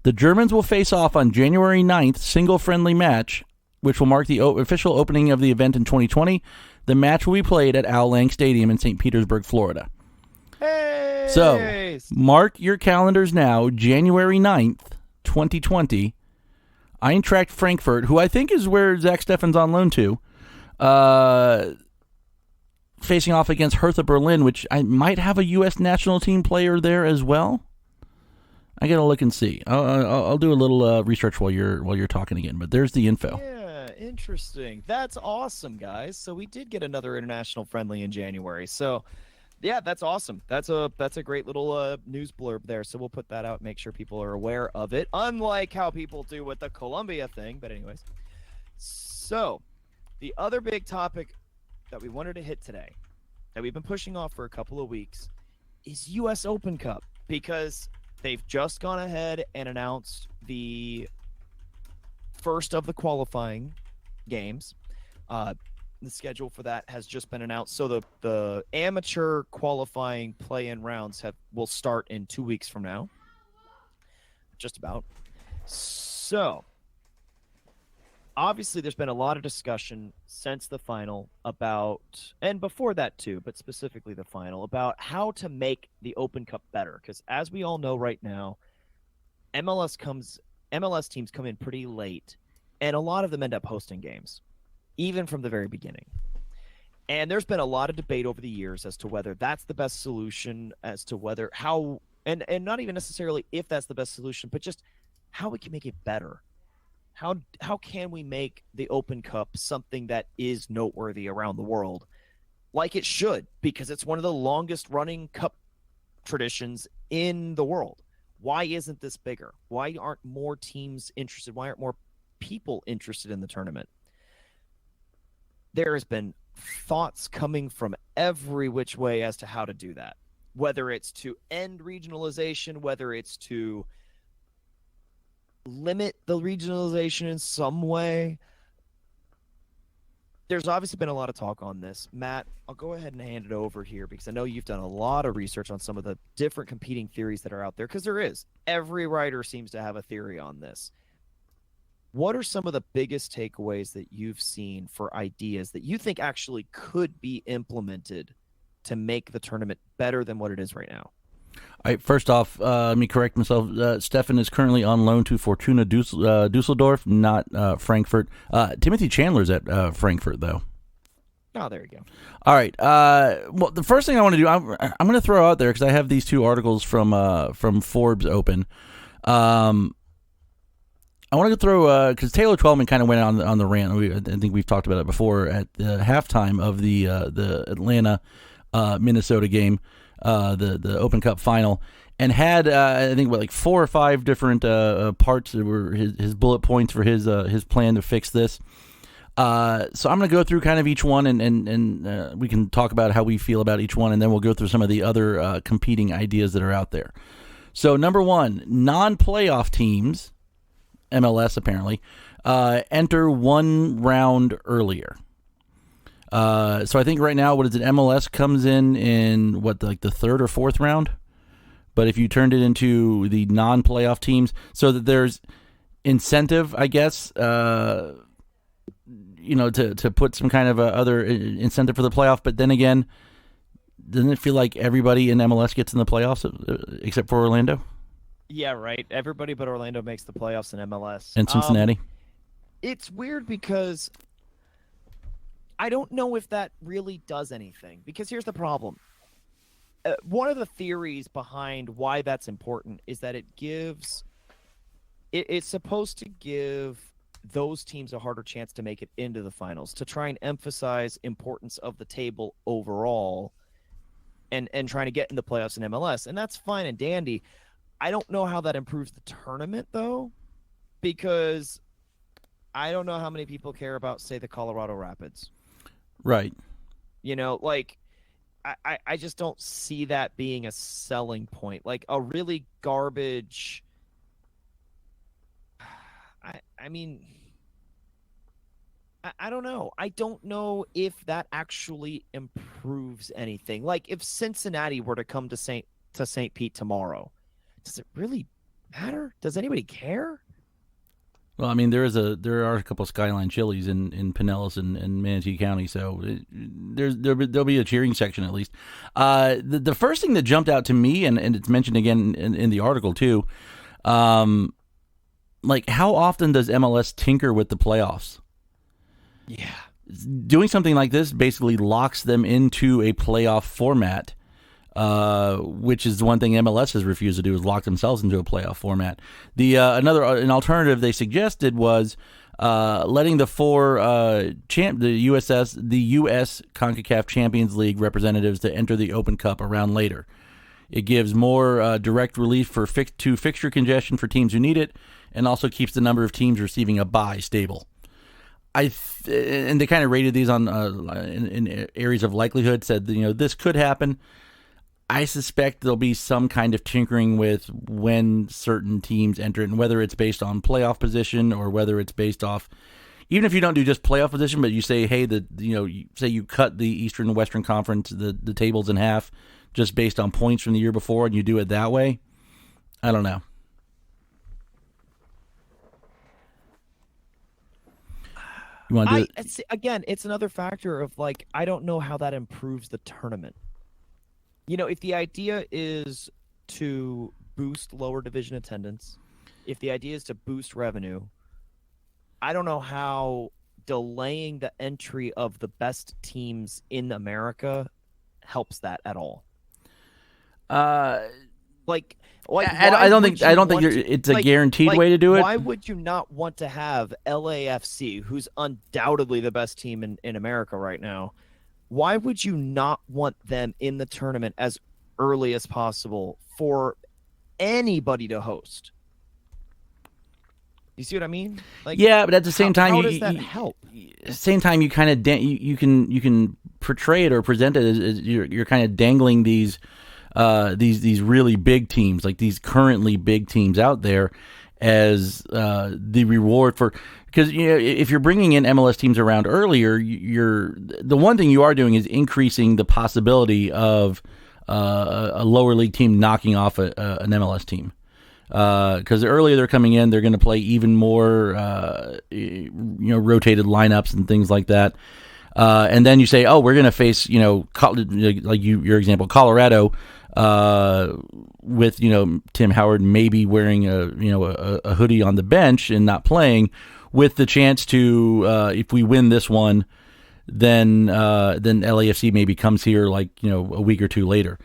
The Germans will face off on January 9th, single-friendly match, which will mark the official opening of the event in 2020. The match will be played at Al Lang Stadium in St. Petersburg, Florida. Hey! So, mark your calendars now, January 9th, 2020. Eintracht Frankfurt, who I think is where Zach Stefan's on loan to, facing off against Hertha Berlin, which I might have a U.S. national team player there as well. I gotta look and see. I'll do a little research while you're talking again. But there's the info. Yeah, interesting. That's awesome, guys. So we did get another international friendly in January. So, yeah, that's awesome. That's a great little news blurb there. So we'll put that out, make sure people are aware of it. Unlike how people do with the Colombia thing. But anyways, so the other big topic that we wanted to hit today, that we've been pushing off for a couple of weeks, is U.S. Open Cup, because they've just gone ahead and announced the first of the qualifying games. The schedule for that has just been announced. So the amateur qualifying play-in rounds will start in 2 weeks from now. Just about. So, obviously there's been a lot of discussion since the final about, and before that too, but specifically the final, about how to make the Open Cup better. Because as we all know right now, MLS teams come in pretty late, and a lot of them end up hosting games, even from the very beginning. And there's been a lot of debate over the years as to whether that's the best solution, as to whether how, and not even necessarily if that's the best solution, but just how we can make it better. How can we make the Open Cup something that is noteworthy around the world, like it should, because it's one of the longest running cup traditions in the world. Why isn't this bigger? Why aren't more teams interested? Why aren't more people interested in the tournament? There has been thoughts coming from every which way as to how to do that, whether it's to end regionalization, whether it's to limit the regionalization in some way. there's obviously been a lot of talk on this. Matt, I'll go ahead and hand it over here because I know you've done a lot of research on some of the different competing theories that are out there, because there is. Every writer seems to have a theory on this. What are some of the biggest takeaways that you've seen for ideas that you think actually could be implemented to make the tournament better than what it is right now? All right, first off, let me correct myself. Stefan is currently on loan to Fortuna Dusseldorf, not Frankfurt. Timothy Chandler's at Frankfurt, though. Oh, there you go. All right. Well, the first thing I want to do, I'm going to throw out there, because I have these two articles from Forbes open. I want to throw because Taylor Twellman kind of went on the rant. I think we've talked about it before at the halftime of the Atlanta Minnesota game, the Open Cup final, and had I think like 4 or 5 different parts that were his bullet points for his plan to fix this. So I'm going to go through kind of each one, and we can talk about how we feel about each one, and then we'll go through some of the other competing ideas that are out there. So number 1, non-playoff teams, MLS apparently, enter 1 round earlier. So I think right now, what is it? MLS comes in like the 3rd or 4th round? But if you turned it into the non-playoff teams, so that there's incentive, I guess, to put some kind of other incentive for the playoff. But then again, doesn't it feel like everybody in MLS gets in the playoffs except for Orlando? Yeah, right. Everybody but Orlando makes the playoffs in MLS. And Cincinnati? It's weird because I don't know if that really does anything. Because here's the problem. One of the theories behind why that's important is that it's supposed to give those teams a harder chance to make it into the finals, to try and emphasize importance of the table overall and trying to get in the playoffs in MLS. And that's fine and dandy. I don't know how that improves the tournament, though, because I don't know how many people care about, say, the Colorado Rapids. Right. I just don't see that being a selling point. Like a really garbage. I don't know. I don't know if that actually improves anything. Like if Cincinnati were to come to St. Pete tomorrow, does it really matter? Does anybody care? Well, I mean, there are a couple of Skyline Chili's in Pinellas and Manatee County, so there'll be a cheering section at least. The first thing that jumped out to me, and it's mentioned again in the article too, like how often does MLS tinker with the playoffs? Yeah, doing something like this basically locks them into a playoff format. Which is the one thing MLS has refused to do, is lock themselves into a playoff format. An alternative they suggested was letting the 4 the U.S. CONCACAF Champions League representatives to enter the Open Cup a round later. It gives more direct relief to fixture congestion for teams who need it, and also keeps the number of teams receiving a bye stable. And they kind of rated these on in areas of likelihood. Said this could happen. I suspect there'll be some kind of tinkering with when certain teams enter it, and whether it's based on playoff position or whether it's based off, even if you don't do just playoff position, but you say, hey, you cut the Eastern and Western Conference, the tables in half, just based on points from the year before, and you do it that way. I don't know. You want to do it? Again, it's another factor of like, I don't know how that improves the tournament. If the idea is to boost lower division attendance, if the idea is to boost revenue, I don't know how delaying the entry of the best teams in America helps that at all. I don't think it's a guaranteed way to do it. Why would you not want to have LAFC, who's undoubtedly the best team in America right now? Why would you not want them in the tournament as early as possible for anybody to host? You see what I mean? Like, yeah, but at the same time, how does that help? Same time, you kind of you can portray it or present it as you're kind of dangling these really big teams, like these currently big teams out there, as the reward for, because if you're bringing in MLS teams around earlier, you're the one thing you are doing is increasing the possibility of a lower league team knocking off an MLS team. Because the earlier they're coming in, they're going to play even more, rotated lineups and things like that. And then you say, oh, we're going to face, like your example, Colorado, with Tim Howard maybe wearing a hoodie on the bench and not playing, with the chance to if we win this one, then LAFC maybe comes here a week or two later.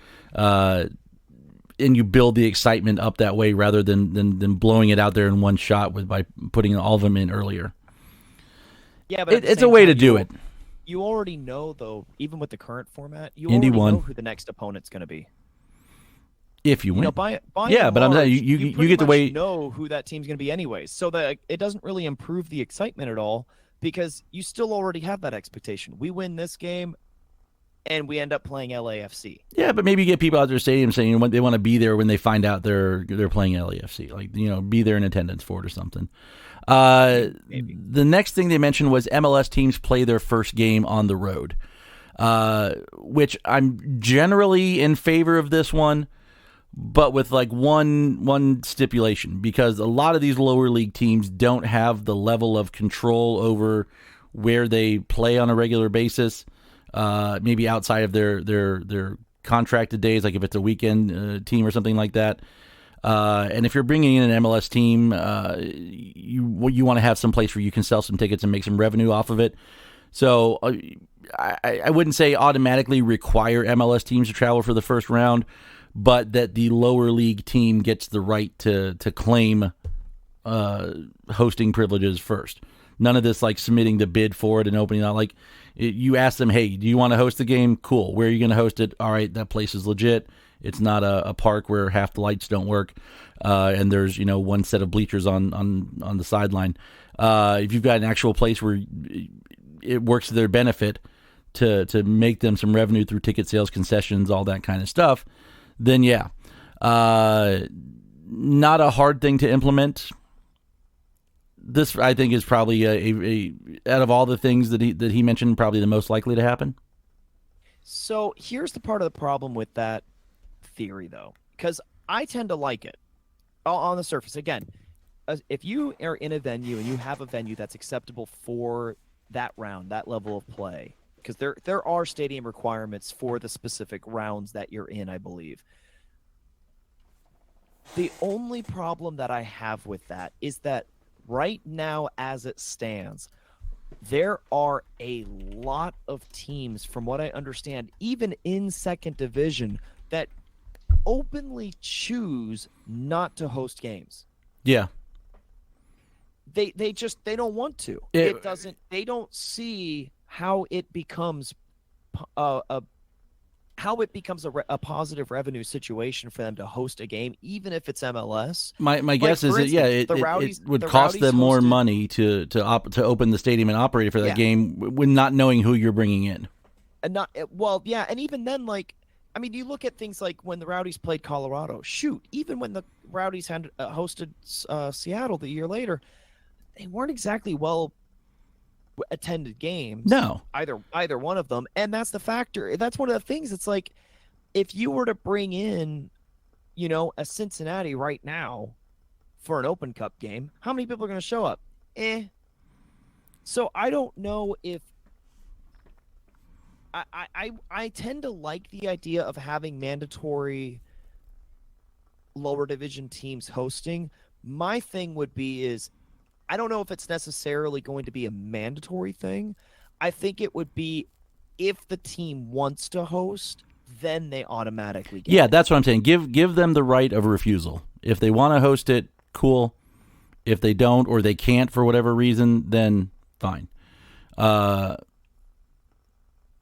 And you build the excitement up that way rather than blowing it out there in one shot by putting all of them in earlier. Yeah, but it's a way to do it. You already know, though, even with the current format, you Indy already won. know who the next opponent's going to be. If you win, by yeah, but I'm saying you get the way know who that team's going to be anyways, so that it doesn't really improve the excitement at all because you still already have that expectation. We win this game. And we end up playing LAFC. Yeah, but maybe you get people out their stadium saying they want to be there when they find out they're playing LAFC. Be there in attendance for it or something. Maybe. The next thing they mentioned was MLS teams play their first game on the road, which I'm generally in favor of this one, but with one stipulation, because a lot of these lower league teams don't have the level of control over where they play on a regular basis. Maybe outside of their contracted days, like if it's a weekend team or something like that. And if you're bringing in an MLS team, you want to have some place where you can sell some tickets and make some revenue off of it. So I wouldn't say automatically require MLS teams to travel for the first round, but that the lower league team gets the right to claim hosting privileges first. None of this submitting the bid for it and opening out. You ask them, hey, do you want to host the game? Cool. Where are you going to host it? All right, that place is legit. It's not a park where half the lights don't work, and there's one set of bleachers on the sideline. If you've got an actual place where it works to their benefit to make them some revenue through ticket sales, concessions, all that kind of stuff, then yeah, not a hard thing to implement. This, I think, is probably a out of all the things that he mentioned, probably the most likely to happen. So here's the part of the problem with that theory, though, because I tend to like it on the surface. Again, if you are in a venue and you have a venue that's acceptable for that round, that level of play, because there are stadium requirements for the specific rounds that you're in, I believe. The only problem that I have with that is that right now, as it stands, there are a lot of teams, from what I understand, even in second division, that openly choose not to host games. Yeah. They don't want to. They don't see how it becomes a positive revenue situation for them to host a game, even if it's MLS. My guess is that it would cost them more money to open the stadium and operate for that game when not knowing who you're bringing in. And and even then, you look at things like when the Rowdies played Colorado. Shoot, even when the Rowdies had hosted Seattle the year later, they weren't exactly well attended games. No, either one of them, and that's the factor. That's one of the things. It's like if you were to bring in, a Cincinnati right now for an Open Cup game, how many people are going to show up? So I don't know if I tend to like the idea of having mandatory lower division teams hosting. My thing would be is, I don't know if it's necessarily going to be a mandatory thing. I think it would be if the team wants to host, then they automatically get it. That's what I'm saying. Give them the right of refusal. If they want to host it, cool. If they don't or they can't for whatever reason, then fine. And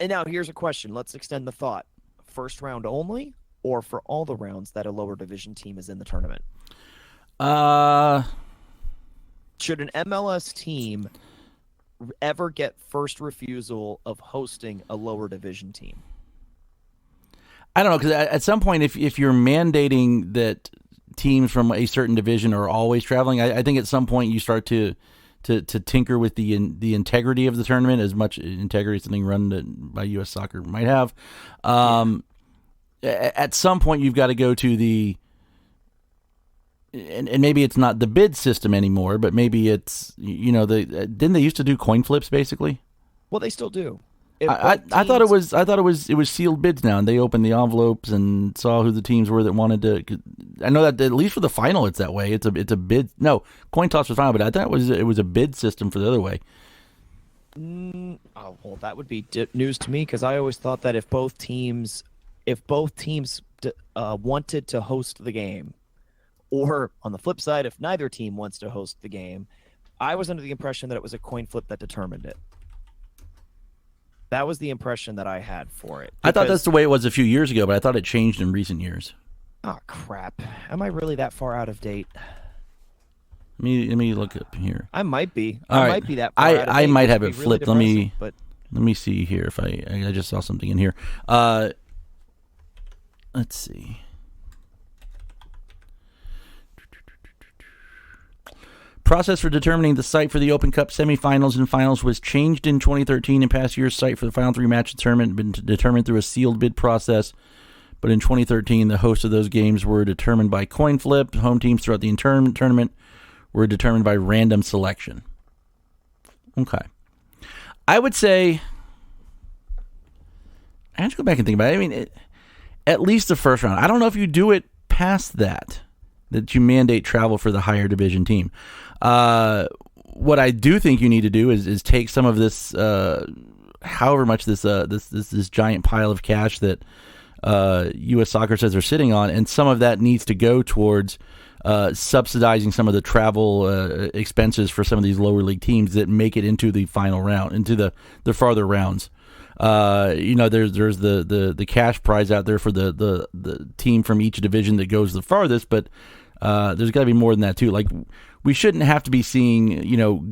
now here's a question. Let's extend the thought. First round only, or for all the rounds that a lower division team is in the tournament? Should an MLS team ever get first refusal of hosting a lower division team? I don't know, because at some point, if you're mandating that teams from a certain division are always traveling. I think at some point you start to tinker with the integrity of the tournament, as much integrity as something run by U.S. Soccer might have. At some point you've got to go to the, and maybe it's not the bid system anymore, but maybe it's, didn't they used to do coin flips basically? Well, they still do. I thought it was sealed bids now, and they opened the envelopes and saw who the teams were that wanted to. I know that at least for the final, it's that way. It's a bid. No, coin toss for final, but I thought it was a bid system for the other way. Well, that would be news to me, because I always thought that if both teams wanted to host the game, or on the flip side, if neither team wants to host the game, I was under the impression that it was a coin flip that determined it. That was the impression that I had for it. I thought that's the way it was a few years ago, but I thought it changed in recent years. Oh, crap. Am I really that far out of date? Let me look up here. I might be. Might be that far out of date. I might have it Really flipped. Let me see. see here if I just saw something in here. Let's see. Process for determining the site for the Open Cup semifinals and finals was changed in 2013. In past years, site for the final 3 match tournament had been determined through a sealed bid process. But in 2013, the hosts of those games were determined by coin flip. Home teams throughout the tournament were determined by random selection. Okay. I would say, I have to go back and think about it. I mean, at least the first round. I don't know if you do it past that you mandate travel for the higher division team. What I do think you need to do is take some of this, however much this giant pile of cash that U.S. Soccer says they're sitting on, and some of that needs to go towards subsidizing some of the travel expenses for some of these lower league teams that make it into the final round, into the farther rounds. There's the cash prize out there for the team from each division that goes the farthest, but there's got to be more than that too. Like, we shouldn't have to be seeing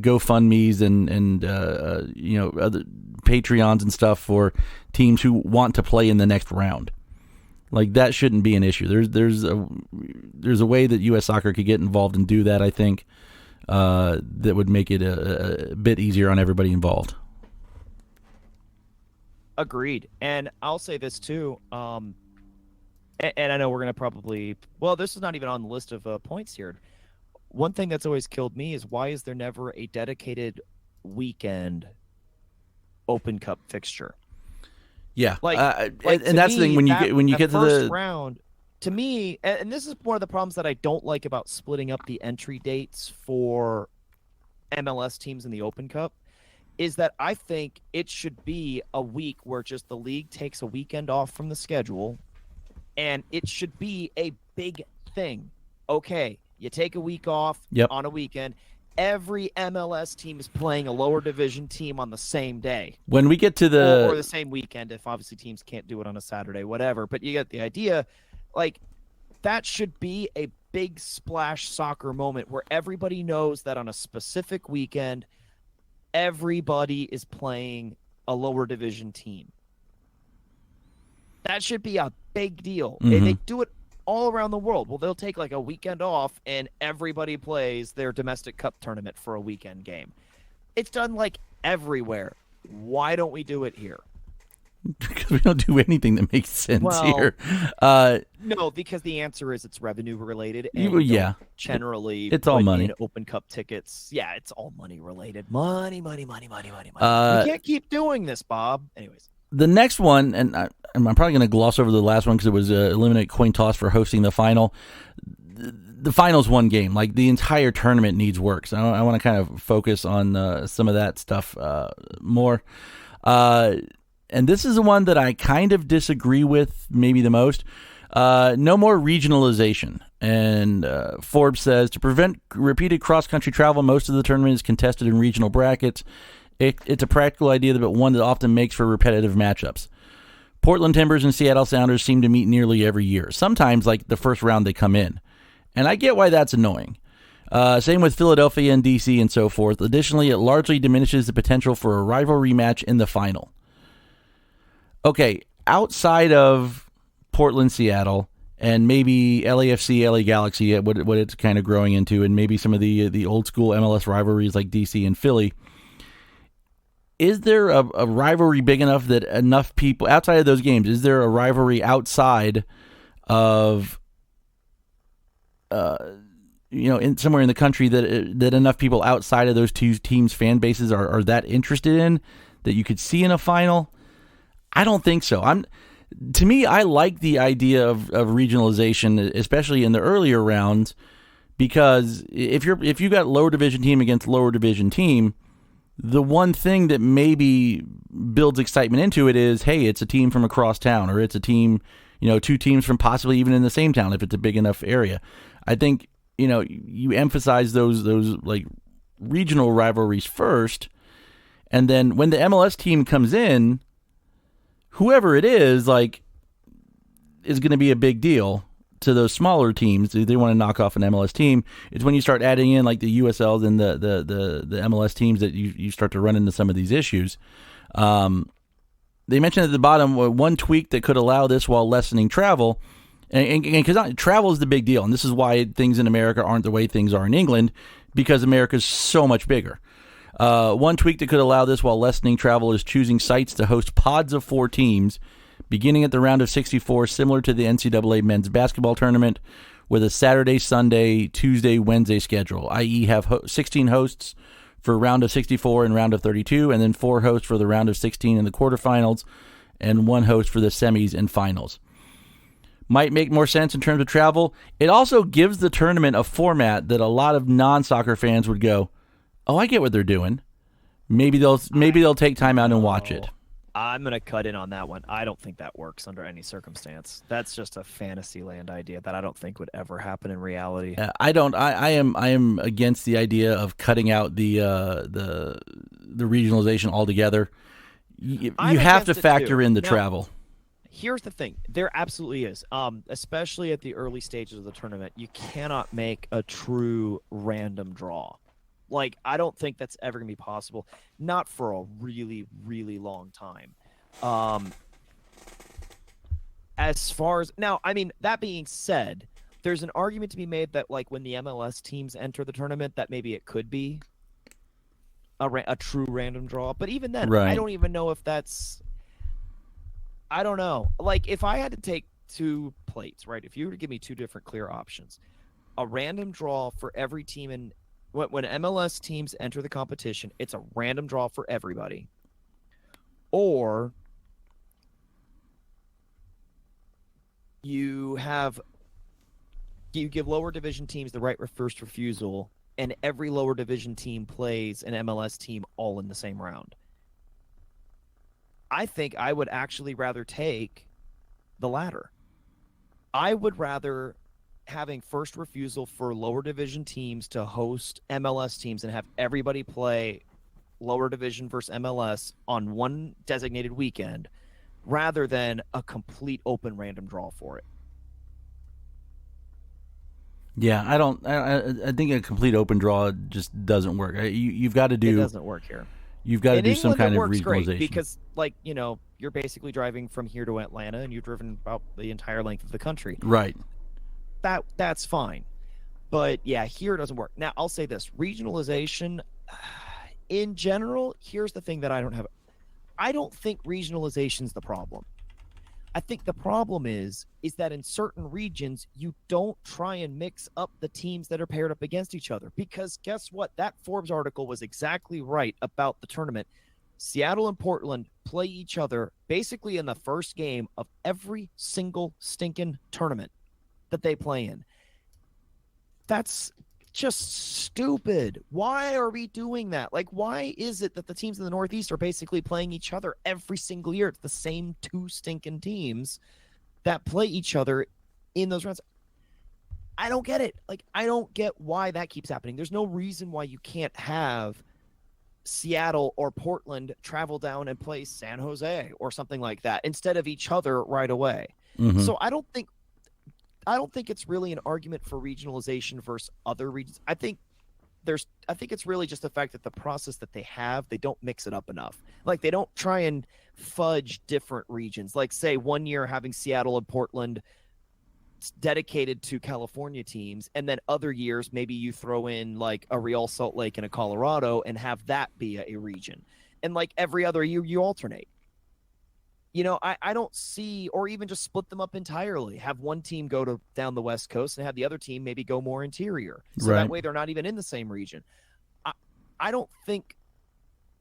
GoFundMe's and other Patreons and stuff for teams who want to play in the next round. Like, that shouldn't be an issue. There's a way that U.S. Soccer could get involved and do that, I think, that would make it a bit easier on everybody involved. Agreed. And I'll say this too. And I know we're going to probably, this is not even on the list of points here. One thing that's always killed me is, why is there never a dedicated weekend Open Cup fixture? Yeah. And that's the thing, when you get to the round, to me, and this is one of the problems that I don't like about splitting up the entry dates for MLS teams in the Open Cup, is that I think it should be a week where just the league takes a weekend off from the schedule, and it should be a big thing. Okay, you take a week off on a weekend. Every MLS team is playing a lower division team on the same day. When we get to or the same weekend, if obviously teams can't do it on a Saturday, whatever. But you get the idea. Like, that should be a big splash soccer moment where everybody knows that on a specific weekend, everybody is playing a lower division team. That should be a big deal. Mm-hmm. They do it all around the world. Well, they'll take like a weekend off and everybody plays their domestic cup tournament for a weekend game. It's done like everywhere. Why don't we do it here? Because we don't do anything that makes sense here. No, because the answer is it's revenue related. And generally, it's all money. Open Cup tickets. Yeah, it's all money related. Money. We can't keep doing this, Bob. Anyways. The next one, and I'm probably going to gloss over the last one because it was eliminate coin toss for hosting the final. The final's one game. Like, the entire tournament needs work. So I want to kind of focus on some of that stuff more. And this is the one that I kind of disagree with maybe the most. No more regionalization. And Forbes says, to prevent repeated cross-country travel, most of the tournament is contested in regional brackets. It's a practical idea, but one that often makes for repetitive matchups. Portland Timbers and Seattle Sounders seem to meet nearly every year. Sometimes, like the first round, they come in. And I get why that's annoying. Same with Philadelphia and DC and so forth. Additionally, it largely diminishes the potential for a rivalry match in the final. Okay, outside of Portland, Seattle, and maybe LAFC, LA Galaxy, what it's kind of growing into, and maybe some of the old school MLS rivalries like DC and Philly. Is there a rivalry big enough that enough people outside of those games? Is there a rivalry outside of, somewhere in the country that enough people outside of those two teams' fan bases are that interested in that you could see in a final? I don't think so. To me, I like the idea of regionalization, especially in the earlier rounds, because if you got lower division team against lower division team, the one thing that maybe builds excitement into it is, hey, it's a team from across town, or it's a team, two teams from possibly even in the same town if it's a big enough area. I think, you emphasize those like regional rivalries first, and then when the MLS team comes in, whoever it is, is going to be a big deal to those smaller teams. They want to knock off an MLS team. It's when you start adding in like the USLs and the MLS teams that you start to run into some of these issues. They mentioned at the bottom one tweak that could allow this while lessening travel. And because travel is the big deal, and this is why things in America aren't the way things are in England, because America's so much bigger. One tweak that could allow this while lessening travel is choosing sites to host pods of 4 teams, beginning at the round of 64, similar to the NCAA men's basketball tournament, with a Saturday, Sunday, Tuesday, Wednesday schedule, i.e. have 16 hosts for round of 64 and round of 32, and then 4 hosts for the round of 16 and the quarterfinals, and 1 host for the semis and finals. Might make more sense in terms of travel. It also gives the tournament a format that a lot of non-soccer fans would go, oh, I get what they're doing. Maybe they'll take time out and watch it. I'm going to cut in on that one. I don't think that works under any circumstance. That's just a fantasy land idea that I don't think would ever happen in reality. I am against the idea of cutting out the regionalization altogether. You have to factor in the travel. Here's the thing. There absolutely is. Especially at the early stages of the tournament, you cannot make a true random draw. I don't think that's ever going to be possible. Not for a really, really long time. As far as... Now, that being said, there's an argument to be made that, when the MLS teams enter the tournament, that maybe it could be a true random draw. But even then, right. I don't even know if that's... I don't know. If I had to take 2 plates, right? If you were to give me 2 different clear options, a random draw for every team in... When MLS teams enter the competition, it's a random draw for everybody. Or you give lower division teams the right of first refusal, and every lower division team plays an MLS team all in the same round. I think I would actually rather take the latter. I would rather having first refusal for lower division teams to host MLS teams and have everybody play lower division versus MLS on one designated weekend rather than a complete open random draw for it. Yeah, I think a complete open draw just doesn't work. You've got to do... It doesn't work here. You've got to do some kind of regionalization. Great because, you're basically driving from here to Atlanta, and you've driven about the entire length of the country. Right. That's fine. But, yeah, here it doesn't work. Now, I'll say this. Regionalization, in general, here's the thing that I don't have. I don't think regionalization's the problem. I think the problem is that in certain regions, you don't try and mix up the teams that are paired up against each other. Because guess what? That Forbes article was exactly right about the tournament. Seattle and Portland play each other basically in the first game of every single stinking tournament that they play in. That's just stupid. Why are we doing that? Why is it that the teams in the Northeast are basically playing each other every single year? It's the same 2 stinking teams that play each other in those rounds. I don't get it. I don't get why that keeps happening. There's no reason why you can't have Seattle or Portland travel down and play San Jose or something like that instead of each other right away. Mm-hmm. So I don't think it's really an argument for regionalization versus other regions. I think it's really just the fact that the process that they have, they don't mix it up enough. They don't try and fudge different regions. Say 1 year having Seattle and Portland that's dedicated to California teams, and then other years maybe you throw in like a Real Salt Lake and a Colorado and have that be a region, and like every other year you alternate. I don't see, or even just split them up entirely. Have one team go down the West Coast and have the other team maybe go more interior, so Right. that way they're not even in the same region. I don't think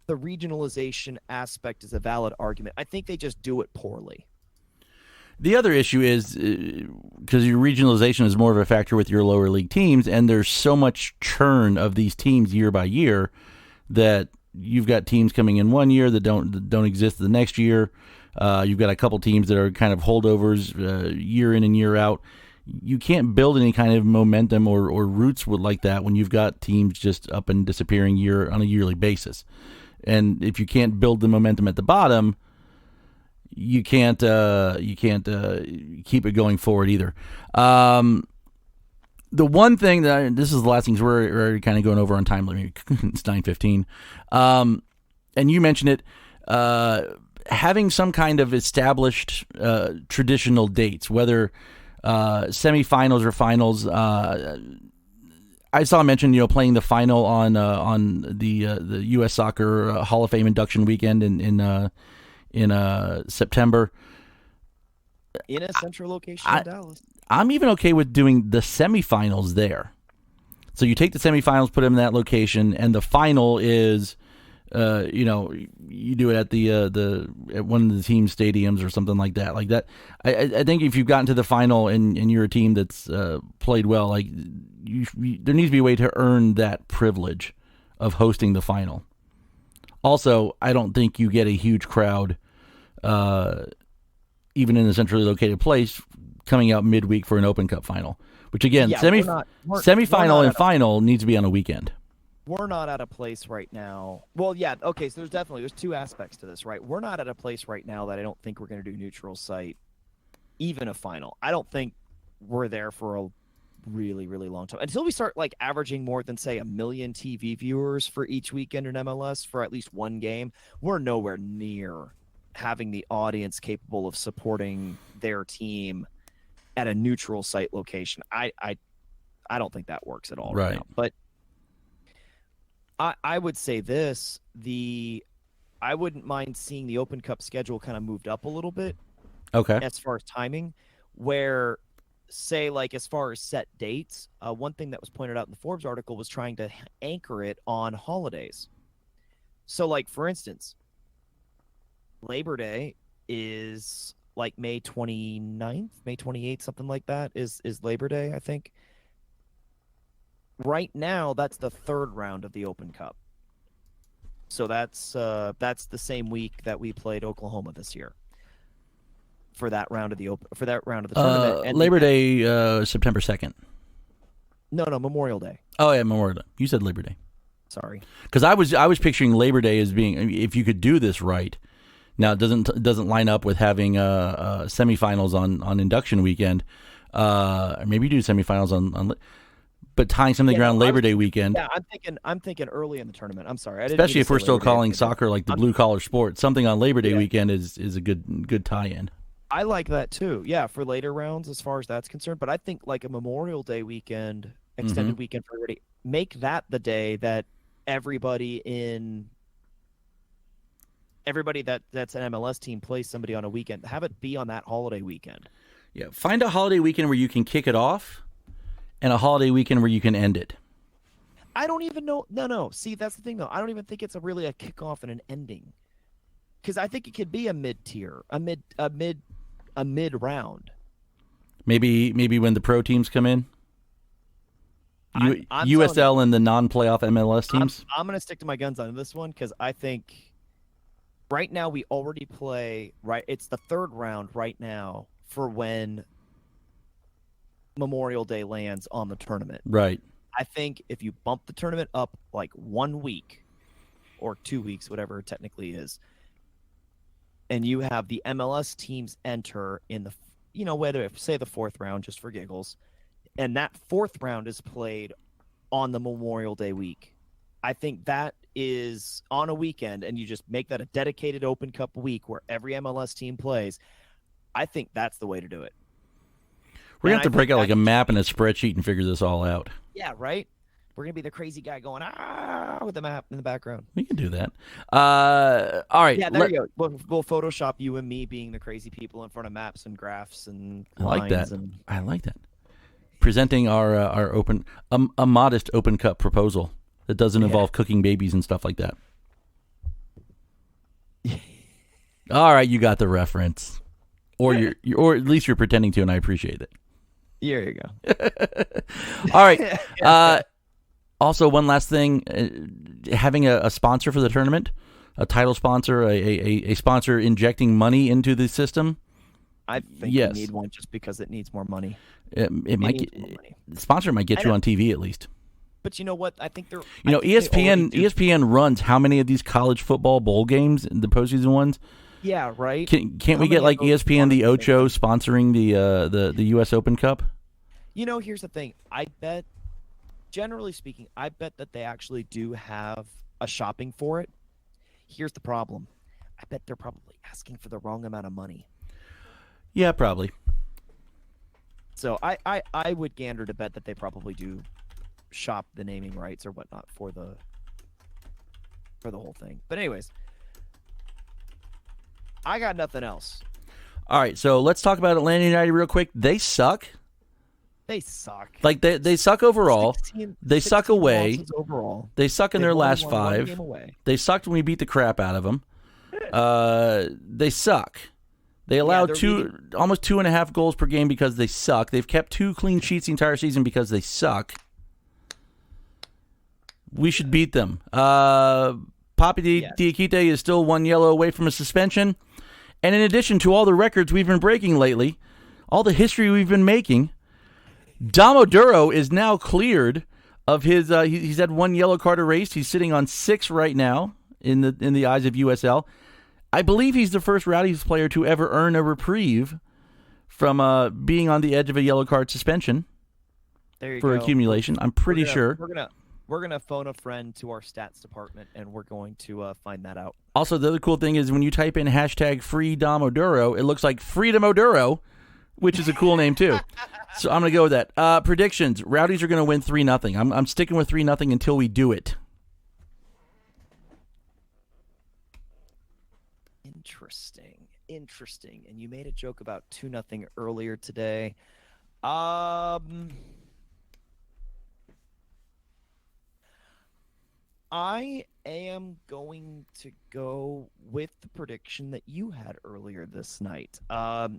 the regionalization aspect is a valid argument. I think they just do it poorly. The other issue is because your regionalization is more of a factor with your lower league teams, and there's so much churn of these teams year by year that you've got teams coming in one year that don't exist the next year. You've got a couple teams that are kind of holdovers year in and year out. You can't build any kind of momentum or roots like that when you've got teams just up and disappearing on a yearly basis. And if you can't build the momentum at the bottom, you can't keep it going forward either. The one thing this is the last thing, we're already kind of going over on time limit. It's 9:15, and you mentioned it. Having some kind of established traditional dates, whether semifinals or finals. I saw mention, playing the final on the U.S. Soccer Hall of Fame induction weekend in September. In a central location in Dallas. I'm even okay with doing the semifinals there. So you take the semifinals, put them in that location, and the final is, you do it at at one of the team stadiums or something like that. Like that, I think if you've gotten to the final and you're a team that's played well, like there needs to be a way to earn that privilege of hosting the final. Also, I don't think you get a huge crowd, even in a centrally located place, coming out midweek for an Open Cup final. Which again, semifinal and final needs to be on a weekend. We're not at a place right now. Well, yeah, okay, so there's two aspects to this, right? We're not at a place right now that I don't think we're going to do neutral site, even a final. I don't think we're there for a really, really long time. Until we start like averaging more than, say, 1 million TV viewers for each weekend in MLS for at least one game, we're nowhere near having the audience capable of supporting their team at a neutral site location. I don't think that works at all right now. But I would say this, I wouldn't mind seeing the Open Cup schedule kind of moved up a little bit. Okay. As far as timing, where, say, like as far as set dates, one thing that was pointed out in the Forbes article was trying to anchor it on holidays. So, like, for instance, Labor Day is like May 29th, May 28th, something like that is Labor Day, I think. Right now, that's the third round of the Open Cup. So that's the same week that we played Oklahoma this year for that round of the tournament. And Labor Day, September 2nd. No, Memorial Day. Oh yeah, Memorial Day. You said Labor Day. Sorry. Because I was picturing Labor Day as being, if you could do this right. Now it doesn't line up with having semifinals on induction weekend. Maybe you do semifinals on. But tying something around Labor Day weekend. Yeah, I'm thinking early in the tournament. I'm sorry. Especially if we're still calling soccer like the blue collar sport. Something on Labor Day weekend is a good tie-in. I like that too. Yeah, for later rounds as far as that's concerned. But I think like a Memorial Day weekend, extended weekend for everybody, make that the day that everybody that's an MLS team plays somebody on a weekend. Have it be on that holiday weekend. Yeah, find a holiday weekend where you can kick it off. And a holiday weekend where you can end it. I don't even know. No. See, that's the thing, though. I don't even think it's really a kickoff and an ending, because I think it could be a mid-tier, a mid-round. Maybe when the pro teams come in. I'm USL and the non-playoff MLS teams. I'm going to stick to my guns on this one because I think right now we already play. Right, it's the third round right now for when Memorial Day lands on the tournament. Right. I think if you bump the tournament up like 1 week or 2 weeks, whatever it technically is, and you have the MLS teams enter in the, whether say the fourth round just for giggles, and that fourth round is played on the Memorial Day week. I think that is on a weekend, and you just make that a dedicated Open Cup week where every MLS team plays. I think that's the way to do it. We're going to have to And I break think out like a that- map and a spreadsheet and figure this all out. Yeah, right? We're going to be the crazy guy going, with the map in the background. We can do that. All right. Yeah, there you go. We'll Photoshop you and me being the crazy people in front of maps and graphs and I like lines that. and I like that. Presenting our open, a modest open cup proposal that doesn't involve cooking babies and stuff like that. All right, you got the reference, or or at least you're pretending to, and I appreciate it. Here you go. All right. Also, one last thing: having a sponsor for the tournament, a title sponsor, a sponsor injecting money into the system. I think Yes. we need one just because it needs more money. It might needs get, more money. the sponsor might get I you know. on TV at least. But you know what? I think they're. You know, I think they already do- ESPN runs how many of these college football bowl games, the postseason ones? Yeah, right. Can't How we many get of like those ESPN the are- Ocho sponsoring the U.S. Open Cup? You know, here's the thing. I bet, generally speaking, I bet that they actually do have a shopping for it. Here's the problem. I bet they're probably asking for the wrong amount of money. Yeah, probably. So I would gander to bet that they probably do shop the naming rights or whatnot for the whole thing. But anyways, I got nothing else. All right, so let's talk about Atlanta United real quick. They suck. They suck. Like they suck overall. 16 They suck away. losses overall. They suck in They've their only last won one 5. game away. They sucked when we beat the crap out of them. They suck. They allow they're almost 2.5 goals per game because they suck. They've kept 2 clean sheets the entire season because they suck. We should beat them. Papi Diakite is still 1 yellow away from a suspension. And in addition to all the records we've been breaking lately, all the history we've been making, Damoduro is now cleared of his. He's had 1 yellow card erased. He's sitting on 6 right now in the eyes of USL. I believe he's the first Rowdies player to ever earn a reprieve from being on the edge of a yellow card suspension There you for go. accumulation. I'm pretty sure. We're gonna phone a friend to our stats department, and we're going to find that out. Also, the other cool thing is when you type in #FreeDamoduro, it looks like Freedom Oduro, which is a cool name too. So I'm going to go with that. Predictions. Rowdies are going to win 3-0. I'm sticking with 3-0 until we do it. Interesting. And you made a joke about 2-0 earlier today. I am going to go with the prediction that you had earlier this night. I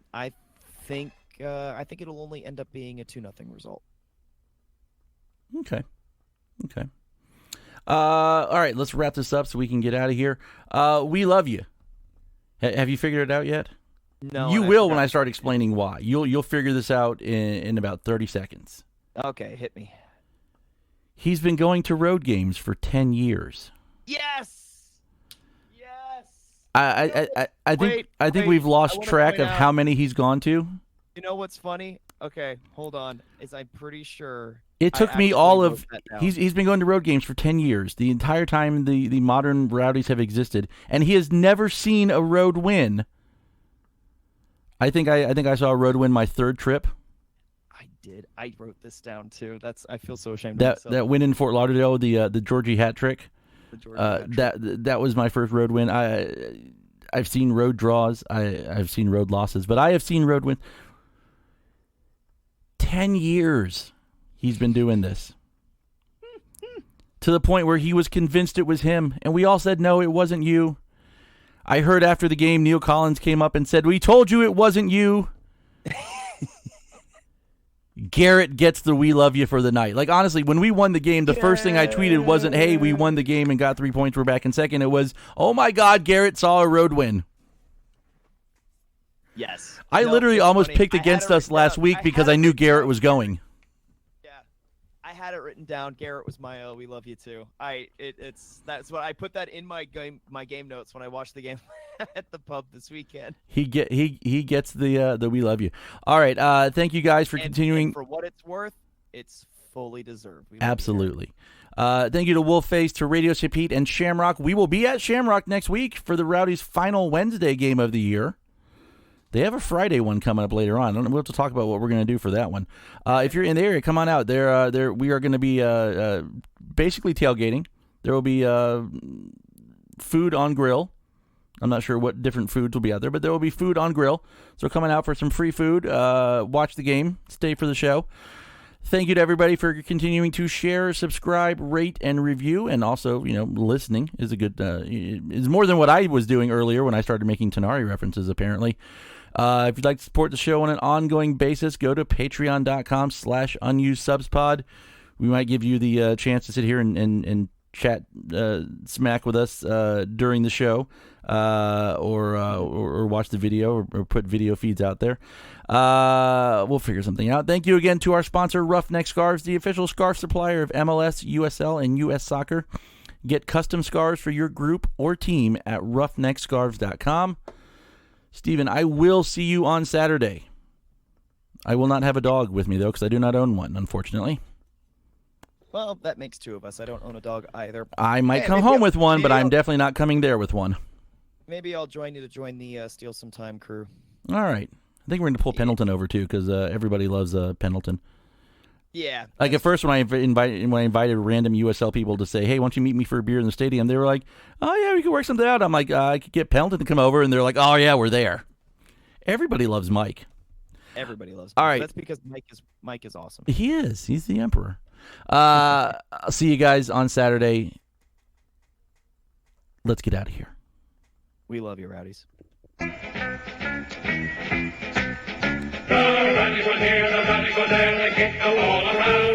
think it'll only end up being a 2-0 result. Okay. All right, let's wrap this up so we can get out of here. We love you. Have you figured it out yet? No, You and will forgot- when I start explaining why. You'll figure this out in about 30 seconds. Okay, hit me. He's been going to road games for 10 years. Yes. I think Wait, we've I lost wanna track point of out- how many he's gone to. You know what's funny? Okay, hold on. I'm pretty sure It I took me actually all wrote of that down. he's been going to road games for 10 years, the entire time the modern Rowdies have existed, and he has never seen a road win. I think I saw a road win my 3rd trip. I did. I wrote this down too. I feel so ashamed of That myself. that win in Fort Lauderdale, the Georgie hat trick. The Georgia Metro. That was my first road win. I've seen road draws. I've seen road losses, but I have seen road wins. 10 years he's been doing this. To the point where he was convinced it was him, and we all said, no, it wasn't you. I heard after the game, Neil Collins came up and said, we told you it wasn't you. Garrett gets the we love you for the night. Like, honestly, when we won the game, the first thing I tweeted wasn't, hey, we won the game and got 3 points, we're back in second. It was, oh my God, Garrett saw a road win. Yes. I No, literally it's almost funny. picked I had against it us written last down. week because I knew Garrett was going. Yeah, I had it written down. Garrett was my we love you too. That's what I put that in my game notes when I watched the game at the pub this weekend. He gets the we love you. All right, thank you guys for continuing. And for what it's worth, it's fully deserved. We love you, Absolutely. Thank you to Wolfface, to Radio Pete, and Shamrock. We will be at Shamrock next week for the Rowdies' final Wednesday game of the year. They have a Friday one coming up later on. We'll have to talk about what we're going to do for that one. If you're in the area, come on out. We are going to be basically tailgating. There will be food on grill. I'm not sure what different foods will be out there, but there will be food on grill. So coming out for some free food, watch the game, stay for the show. Thank you to everybody for continuing to share, subscribe, rate, and review, and also, listening is a good. Is more than what I was doing earlier when I started making Tanari references. Apparently, if you'd like to support the show on an ongoing basis, go to patreon.com/unusedSubsPod. We might give you the chance to sit here and chat smack with us during the show, or watch the video or put video feeds out there. We'll figure something out. Thank you again to our sponsor, Roughneck Scarves, the official scarf supplier of MLS, USL, and US Soccer. Get custom scarves for your group or team at roughneckscarves.com. Steven, I will see you on Saturday. I will not have a dog with me, though, because I do not own one, unfortunately. Well, that makes two of us. I don't own a dog either. I might come home with one, but I'm definitely not coming there with one. Maybe I'll join you to join the Steal Some Time crew. All right. I think we're going to pull Pendleton over, too, because everybody loves Pendleton. Yeah. Like, at first, when I invited random USL people to say, hey, why don't you meet me for a beer in the stadium, they were like, oh, yeah, we could work something out. I'm like, I could get Pendleton to come over, and they're like, oh, yeah, we're there. Everybody loves Mike. Everybody loves Mike. All right. That's because Mike is awesome. He is. He's the emperor. I'll see you guys on Saturday. Let's get out of here. We love you, Rowdies. The rowdies were here, the rowdies were there, they kicked the wall around.